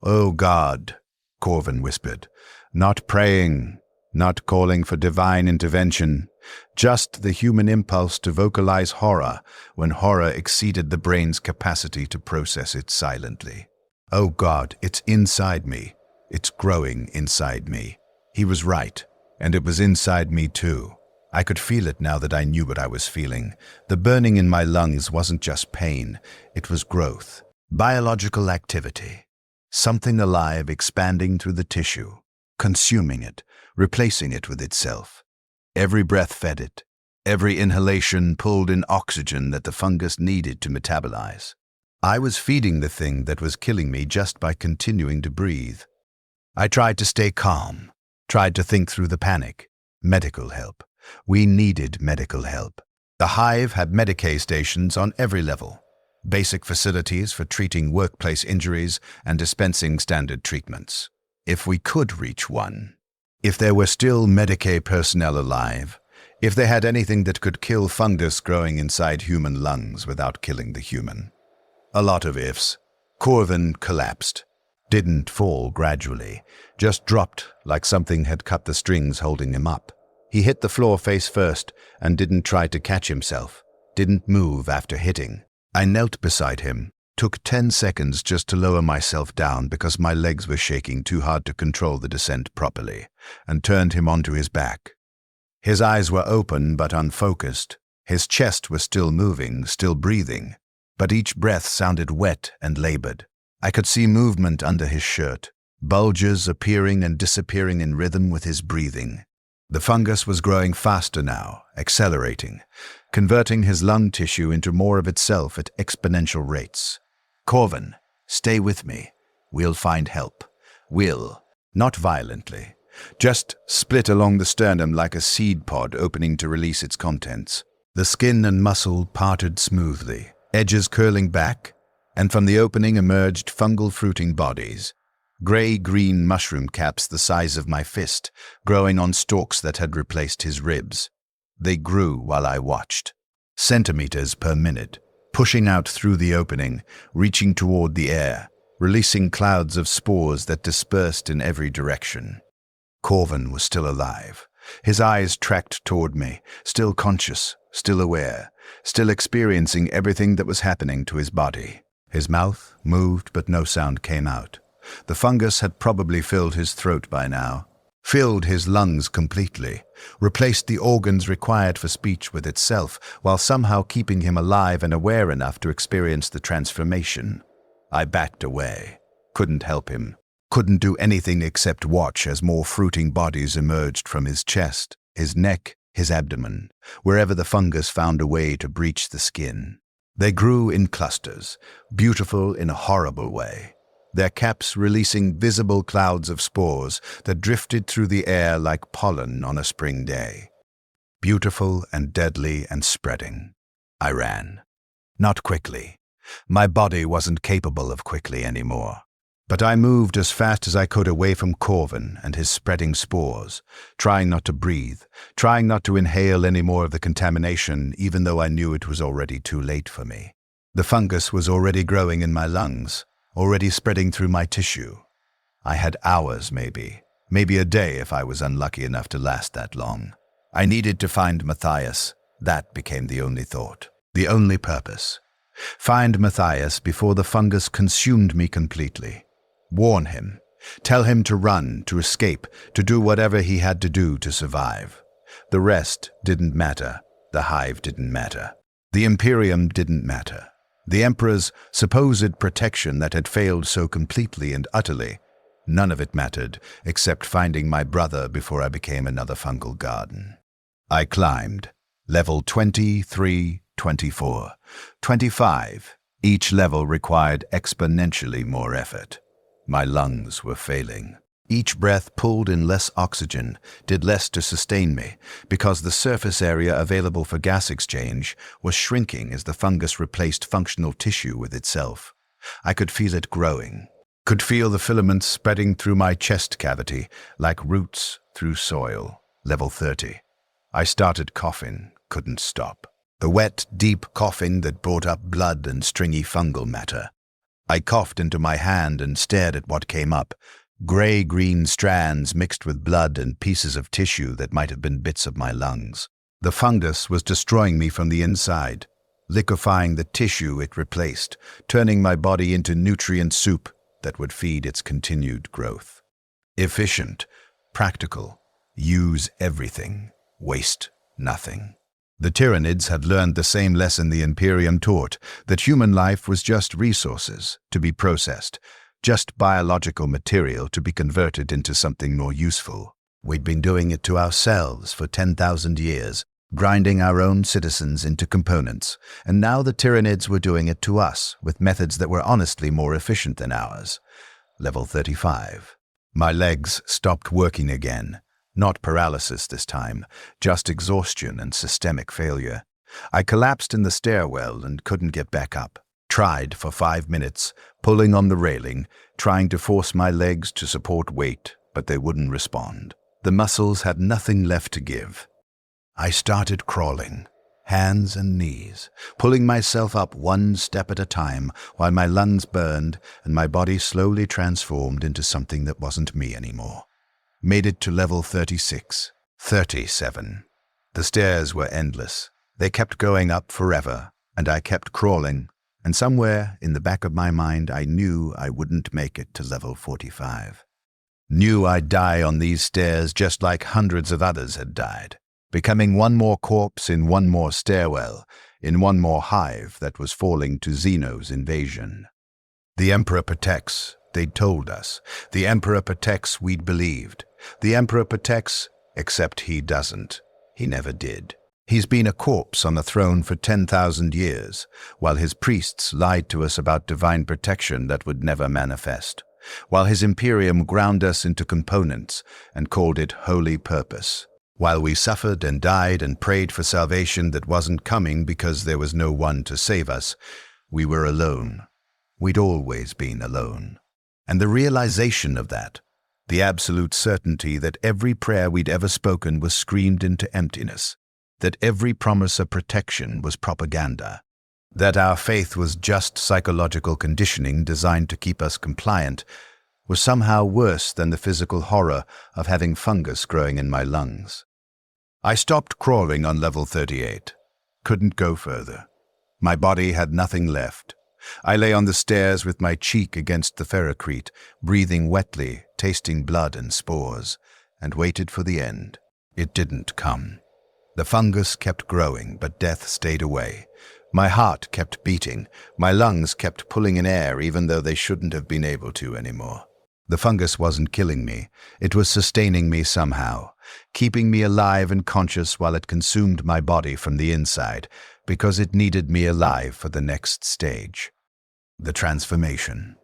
"Oh God," Corvin whispered, not praying, not calling for divine intervention, just the human impulse to vocalize horror when horror exceeded the brain's capacity to process it silently. "Oh God, it's inside me. It's growing inside me." He was right, and it was inside me too. I could feel it now that I knew what I was feeling. The burning in my lungs wasn't just pain, it was growth. Biological activity. Something alive expanding through the tissue, consuming it, replacing it with itself. Every breath fed it. Every inhalation pulled in oxygen that the fungus needed to metabolize. I was feeding the thing that was killing me just by continuing to breathe. I tried to stay calm, Tried to think through the panic. Medical help. We needed medical help. The hive had Medicaid stations on every level. Basic facilities for treating workplace injuries and dispensing standard treatments. If we could reach one. If there were still Medicaid personnel alive. If they had anything that could kill fungus growing inside human lungs without killing the human. A lot of ifs. Corvin collapsed. Didn't fall gradually. Just dropped like something had cut the strings holding him up. He hit the floor face first and didn't try to catch himself. Didn't move after hitting. I knelt beside him. Took 10 seconds just to lower myself down because my legs were shaking too hard to control the descent properly, and turned him onto his back. His eyes were open but unfocused. His chest was still moving, still breathing, but each breath sounded wet and labored. I could see movement under his shirt, bulges appearing and disappearing in rhythm with his breathing. The fungus was growing faster now, accelerating, converting his lung tissue into more of itself at exponential rates. Corvin, stay with me. We'll find help. We'll, not violently, just split along the sternum like a seed pod opening to release its contents. The skin and muscle parted smoothly, edges curling back, and from the opening emerged fungal fruiting bodies. Gray-green mushroom caps the size of my fist, growing on stalks that had replaced his ribs. They grew while I watched. Centimeters per minute, pushing out through the opening, reaching toward the air, releasing clouds of spores that dispersed in every direction. Corvin was still alive. His eyes tracked toward me, still conscious, still aware, still experiencing everything that was happening to his body. His mouth moved, but no sound came out. The fungus had probably filled his throat by now, filled his lungs completely, replaced the organs required for speech with itself, while somehow keeping him alive and aware enough to experience the transformation. I backed away. Couldn't help him. Couldn't do anything except watch as more fruiting bodies emerged from his chest, his neck, his abdomen, wherever the fungus found a way to breach the skin. They grew in clusters, beautiful in a horrible way, their caps releasing visible clouds of spores that drifted through the air like pollen on a spring day. Beautiful and deadly and spreading. I ran. Not quickly. My body wasn't capable of quickly anymore. But I moved as fast as I could away from Corvin and his spreading spores, trying not to breathe, trying not to inhale any more of the contamination, even though I knew it was already too late for me. The fungus was already growing in my lungs, already spreading through my tissue. I had hours, maybe a day if I was unlucky enough to last that long. I needed to find Matthias. That became the only thought, the only purpose. Find Matthias before the fungus consumed me completely. Warn him. Tell him to run, to escape, to do whatever he had to do to survive. The rest didn't matter. The hive didn't matter. The Imperium didn't matter. The Emperor's supposed protection that had failed so completely and utterly, none of it mattered except finding my brother before I became another fungal garden. I climbed. Level 23, 24, 25. Each level required exponentially more effort. My lungs were failing. Each breath pulled in less oxygen, did less to sustain me, because the surface area available for gas exchange was shrinking as the fungus replaced functional tissue with itself. I could feel it growing, could feel the filaments spreading through my chest cavity like roots through soil. Level 30. I started coughing, couldn't stop. The wet, deep coughing that brought up blood and stringy fungal matter. I coughed into my hand and stared at what came up. Gray-green strands mixed with blood and pieces of tissue that might have been bits of my lungs. The fungus was destroying me from the inside, liquefying the tissue it replaced, turning my body into nutrient soup that would feed its continued growth. Efficient, practical, use everything, waste nothing. The Tyranids had learned the same lesson the Imperium taught, that human life was just resources to be processed, just biological material to be converted into something more useful. We'd been doing it to ourselves for 10,000 years, grinding our own citizens into components, and now the Tyranids were doing it to us with methods that were honestly more efficient than ours. Level 35. My legs stopped working again. Not paralysis this time, just exhaustion and systemic failure. I collapsed in the stairwell and couldn't get back up. Tried for 5 minutes, pulling on the railing, trying to force my legs to support weight, but they wouldn't respond. The muscles had nothing left to give. I started crawling, hands and knees, pulling myself up one step at a time while my lungs burned and my body slowly transformed into something that wasn't me anymore. Made it to level 36, 37. The stairs were endless. They kept going up forever, and I kept crawling, and somewhere in the back of my mind I knew I wouldn't make it to level 45. Knew I'd die on these stairs just like hundreds of others had died, becoming one more corpse in one more stairwell, in one more hive that was falling to Xeno's invasion. The Emperor protects, they'd told us. The Emperor protects, we'd believed. The Emperor protects, except he doesn't. He never did. He's been a corpse on the throne for 10,000 years, while his priests lied to us about divine protection that would never manifest, while his Imperium ground us into components and called it holy purpose, while we suffered and died and prayed for salvation that wasn't coming because there was no one to save us. We were alone. We'd always been alone. And the realization of that, the absolute certainty that every prayer we'd ever spoken was screamed into emptiness, that every promise of protection was propaganda, that our faith was just psychological conditioning designed to keep us compliant, was somehow worse than the physical horror of having fungus growing in my lungs. I stopped crawling on level 38. Couldn't go further. My body had nothing left. I lay on the stairs with my cheek against the ferrocrete, breathing wetly, tasting blood and spores, and waited for the end. It didn't come. The fungus kept growing, but death stayed away. My heart kept beating. My lungs kept pulling in air even though they shouldn't have been able to anymore. The fungus wasn't killing me. It was sustaining me somehow, keeping me alive and conscious while it consumed my body from the inside, because it needed me alive for the next stage. The transformation.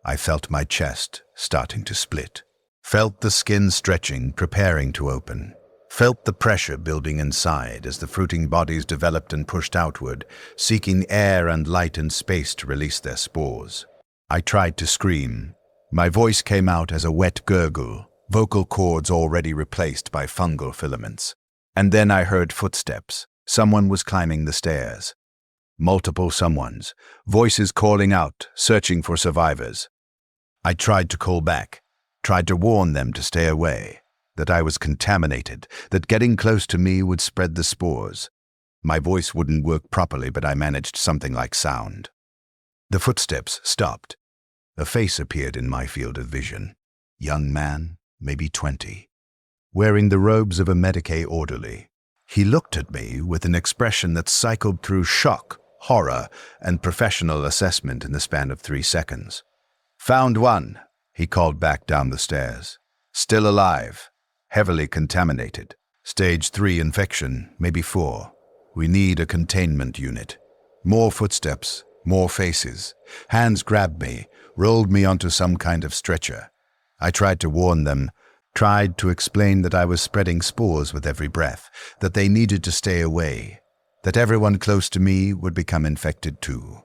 I felt my chest starting to split. Felt the skin stretching, preparing to open. Felt the pressure building inside as the fruiting bodies developed and pushed outward, seeking air and light and space to release their spores. I tried to scream. My voice came out as a wet gurgle, vocal cords already replaced by fungal filaments. And then I heard footsteps. Someone was climbing the stairs. Multiple someones, voices calling out, searching for survivors. I tried to call back, tried to warn them to stay away, that I was contaminated, that getting close to me would spread the spores. My voice wouldn't work properly, but I managed something like sound. The footsteps stopped. A face appeared in my field of vision. Young man, maybe 20, wearing the robes of a Medicae orderly. He looked at me with an expression that cycled through shock, horror, and professional assessment in the span of 3 seconds. "Found one," he called back down the stairs. "Still alive. Heavily contaminated. Stage 3 infection, maybe 4. We need a containment unit." More footsteps, more faces. Hands grabbed me, rolled me onto some kind of stretcher. I tried to warn them, tried to explain that I was spreading spores with every breath, that they needed to stay away, that everyone close to me would become infected too.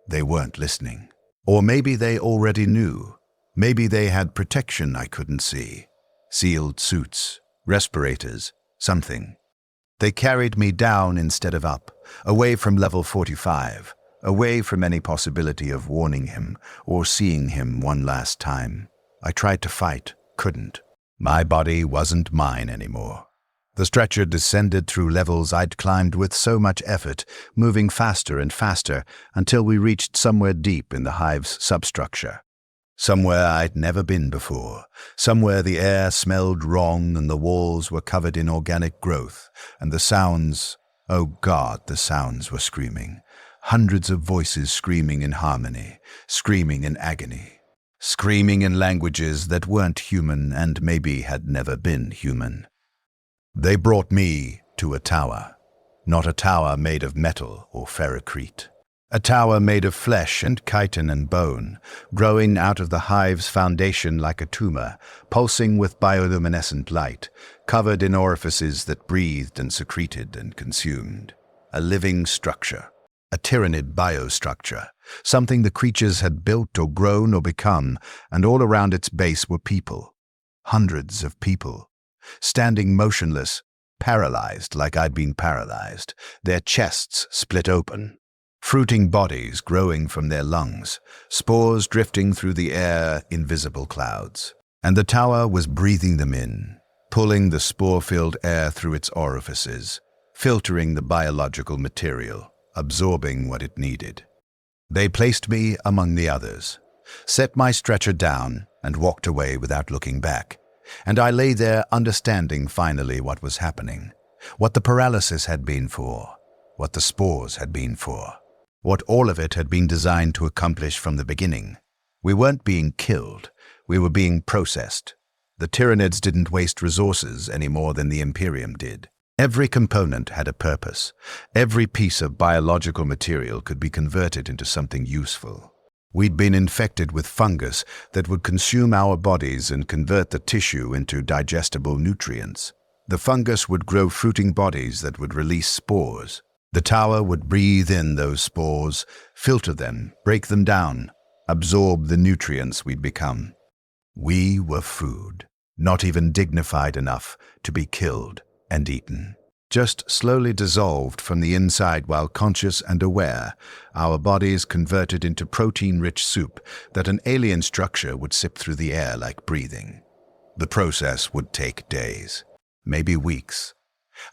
They weren't listening. Or maybe they already knew. Maybe they had protection I couldn't see. Sealed suits, respirators, something. They carried me down instead of up, away from level 45, away from any possibility of warning him or seeing him one last time. I tried to fight, couldn't. My body wasn't mine anymore. The stretcher descended through levels I'd climbed with so much effort, moving faster and faster until we reached somewhere deep in the hive's substructure. Somewhere I'd never been before, somewhere the air smelled wrong and the walls were covered in organic growth, and the sounds, oh God, the sounds were screaming. Hundreds of voices screaming in harmony, screaming in agony, screaming in languages that weren't human and maybe had never been human. They brought me to a tower, not a tower made of metal or ferrocrete. A tower made of flesh and chitin and bone, growing out of the hive's foundation like a tumor, pulsing with bioluminescent light, covered in orifices that breathed and secreted and consumed. A living structure. A Tyranid biostructure, something the creatures had built or grown or become, and all around its base were people. Hundreds of people, standing motionless, paralyzed like I'd been paralyzed, their chests split open. Fruiting bodies growing from their lungs, spores drifting through the air, invisible clouds. And the tower was breathing them in, pulling the spore-filled air through its orifices, filtering the biological material, absorbing what it needed. They placed me among the others, set my stretcher down, and walked away without looking back. And I lay there understanding finally what was happening, what the paralysis had been for, what the spores had been for, what all of it had been designed to accomplish from the beginning. We weren't being killed, we were being processed. The Tyranids didn't waste resources any more than the Imperium did. Every component had a purpose. Every piece of biological material could be converted into something useful. We'd been infected with fungus that would consume our bodies and convert the tissue into digestible nutrients. The fungus would grow fruiting bodies that would release spores. The tower would breathe in those spores, filter them, break them down, absorb the nutrients we'd become. We were food, not even dignified enough to be killed and eaten. Just slowly dissolved from the inside while conscious and aware, our bodies converted into protein-rich soup that an alien structure would sip through the air like breathing. The process would take days, maybe weeks.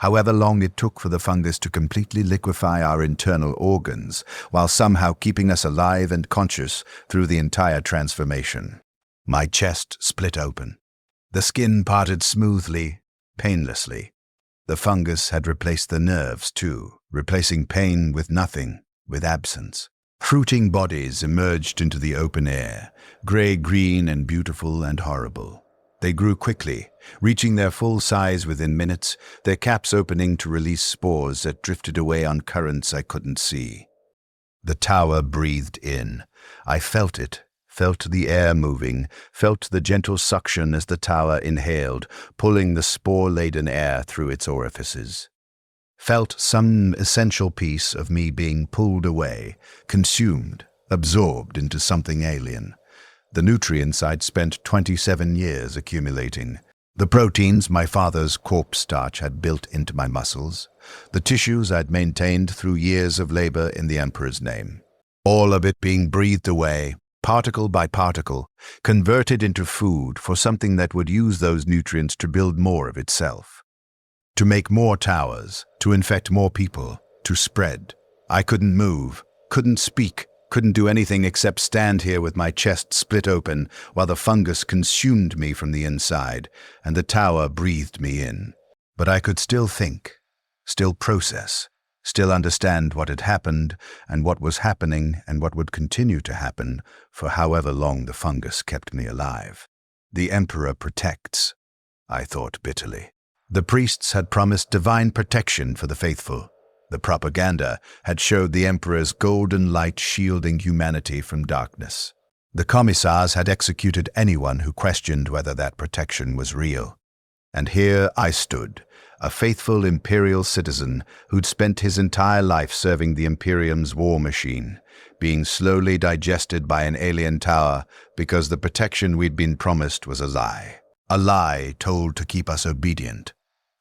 However long it took for the fungus to completely liquefy our internal organs, while somehow keeping us alive and conscious through the entire transformation. My chest split open. The skin parted smoothly, painlessly. The fungus had replaced the nerves too, replacing pain with nothing, with absence. Fruiting bodies emerged into the open air, gray-green and beautiful and horrible. They grew quickly, reaching their full size within minutes, their caps opening to release spores that drifted away on currents I couldn't see. The tower breathed in. I felt it, felt the air moving, felt the gentle suction as the tower inhaled, pulling the spore-laden air through its orifices. Felt some essential piece of me being pulled away, consumed, absorbed into something alien. The nutrients I'd spent 27 years accumulating. The proteins my father's corpse starch had built into my muscles. The tissues I'd maintained through years of labor in the Emperor's name. All of it being breathed away, particle by particle, converted into food for something that would use those nutrients to build more of itself. To make more towers, to infect more people, to spread. I couldn't move, couldn't speak, couldn't do anything except stand here with my chest split open while the fungus consumed me from the inside and the tower breathed me in. But I could still think, still process, still understand what had happened and what was happening and what would continue to happen for however long the fungus kept me alive. The Emperor protects, I thought bitterly. The priests had promised divine protection for the faithful. The propaganda had showed the Emperor's golden light shielding humanity from darkness. The commissars had executed anyone who questioned whether that protection was real. And here I stood, a faithful imperial citizen who'd spent his entire life serving the Imperium's war machine, being slowly digested by an alien tower because the protection we'd been promised was a lie told to keep us obedient,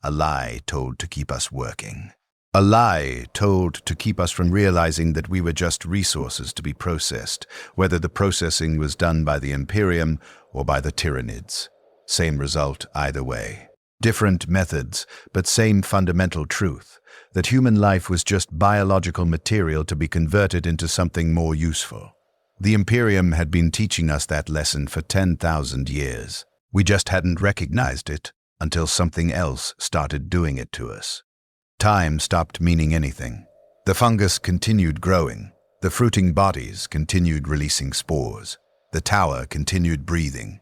a lie told to keep us working. A lie told to keep us from realizing that we were just resources to be processed, whether the processing was done by the Imperium or by the Tyranids. Same result either way. Different methods, but same fundamental truth, that human life was just biological material to be converted into something more useful. The Imperium had been teaching us that lesson for 10,000 years. We just hadn't recognized it until something else started doing it to us. Time stopped meaning anything. The fungus continued growing. The fruiting bodies continued releasing spores. The tower continued breathing.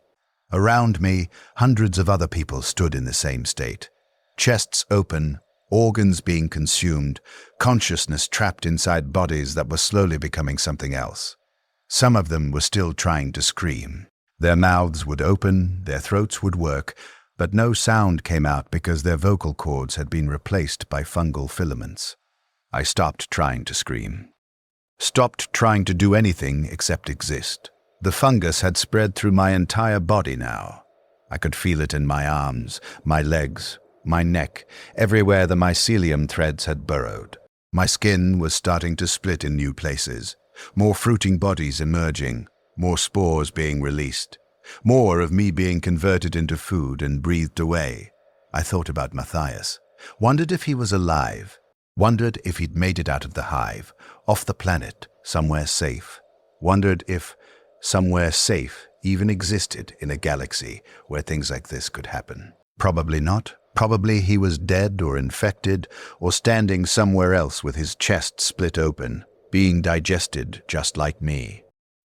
Around me, hundreds of other people stood in the same state. Chests open, organs being consumed, consciousness trapped inside bodies that were slowly becoming something else. Some of them were still trying to scream. Their mouths would open, their throats would work, but no sound came out because their vocal cords had been replaced by fungal filaments. I stopped trying to scream. Stopped trying to do anything except exist. The fungus had spread through my entire body now. I could feel it in my arms, my legs, my neck, everywhere the mycelium threads had burrowed. My skin was starting to split in new places, more fruiting bodies emerging, more spores being released, more of me being converted into food and breathed away. I thought about Matthias, wondered if he was alive, wondered if he'd made it out of the hive, off the planet, somewhere safe, wondered if somewhere safe even existed in a galaxy where things like this could happen. Probably not. Probably he was dead or infected or standing somewhere else with his chest split open, being digested just like me.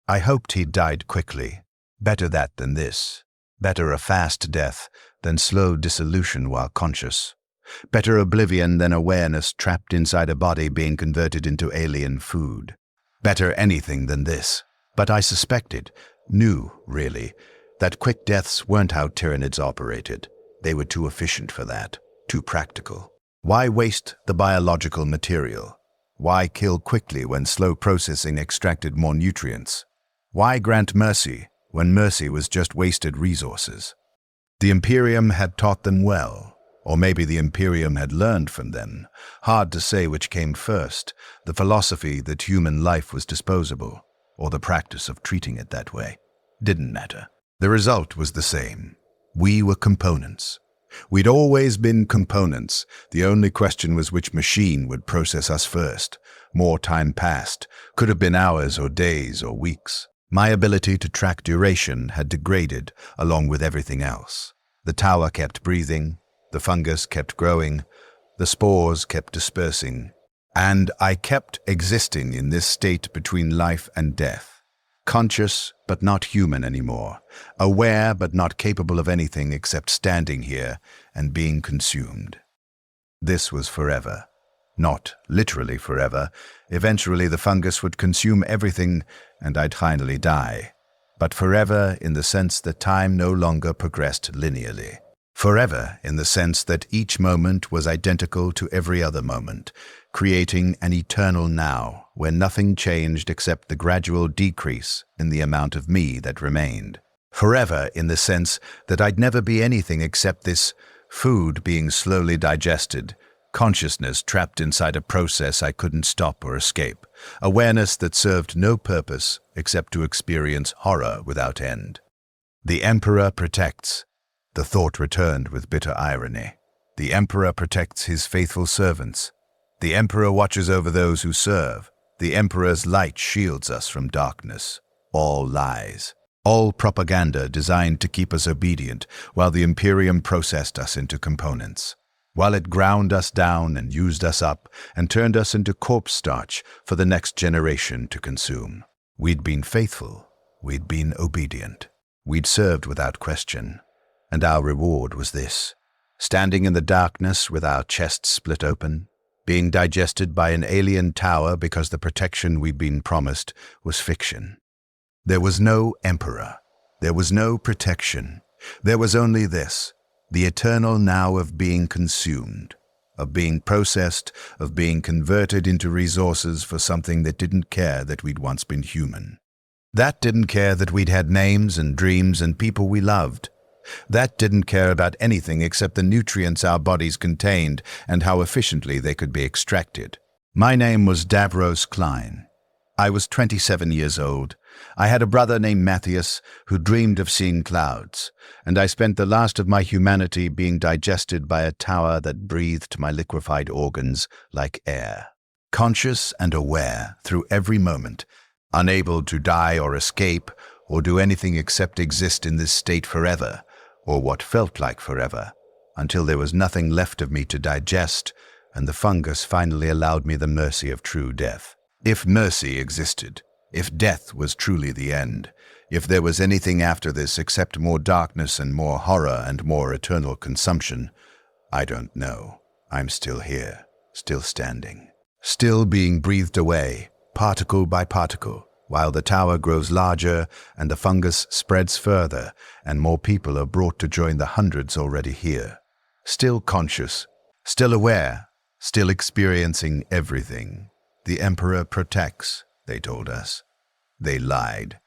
I hoped he'd died quickly. Better that than this. Better a fast death than slow dissolution while conscious. Better oblivion than awareness trapped inside a body being converted into alien food. Better anything than this. But I suspected, knew, really, that quick deaths weren't how Tyranids operated. They were too efficient for that, too practical. Why waste the biological material? Why kill quickly when slow processing extracted more nutrients? Why grant mercy when mercy was just wasted resources? The Imperium had taught them well, or maybe the Imperium had learned from them. Hard to say which came first, the philosophy that human life was disposable, or the practice of treating it that way. Didn't matter. The result was the same. We were components. We'd always been components. The only question was which machine would process us first. More time passed. Could have been hours or days or weeks. My ability to track duration had degraded along with everything else. The tower kept breathing. The fungus kept growing. The spores kept dispersing. And I kept existing in this state between life and death. Conscious, but not human anymore. Aware, but not capable of anything except standing here and being consumed. This was forever. Not literally forever. Eventually the fungus would consume everything and I'd finally die. But forever in the sense that time no longer progressed linearly. Forever in the sense that each moment was identical to every other moment, creating an eternal now where nothing changed except the gradual decrease in the amount of me that remained. Forever in the sense that I'd never be anything except this food being slowly digested, consciousness trapped inside a process I couldn't stop or escape, awareness that served no purpose except to experience horror without end. The Emperor protects. The thought returned with bitter irony. The Emperor protects his faithful servants. The Emperor watches over those who serve. The Emperor's light shields us from darkness. All lies. All propaganda designed to keep us obedient while the Imperium processed us into components. While it ground us down and used us up and turned us into corpse starch for the next generation to consume. We'd been faithful. We'd been obedient. We'd served without question. And our reward was this. Standing in the darkness with our chests split open, being digested by an alien tower because the protection we'd been promised was fiction. There was no Emperor. There was no protection. There was only this, the eternal now of being consumed, of being processed, of being converted into resources for something that didn't care that we'd once been human. That didn't care that we'd had names and dreams and people we loved. That didn't care about anything except the nutrients our bodies contained and how efficiently they could be extracted. My name was Davros Klein. I was 27 years old. I had a brother named Matthias who dreamed of seeing clouds, and I spent the last of my humanity being digested by a tower that breathed my liquefied organs like air. Conscious and aware through every moment, unable to die or escape or do anything except exist in this state forever, or what felt like forever, until there was nothing left of me to digest, and the fungus finally allowed me the mercy of true death. If mercy existed, if death was truly the end, if there was anything after this except more darkness and more horror and more eternal consumption, I don't know. I'm still here, still standing, still being breathed away, particle by particle, while the tower grows larger and the fungus spreads further and more people are brought to join the hundreds already here. Still conscious, still aware, still experiencing everything. The Emperor protects, they told us. They lied.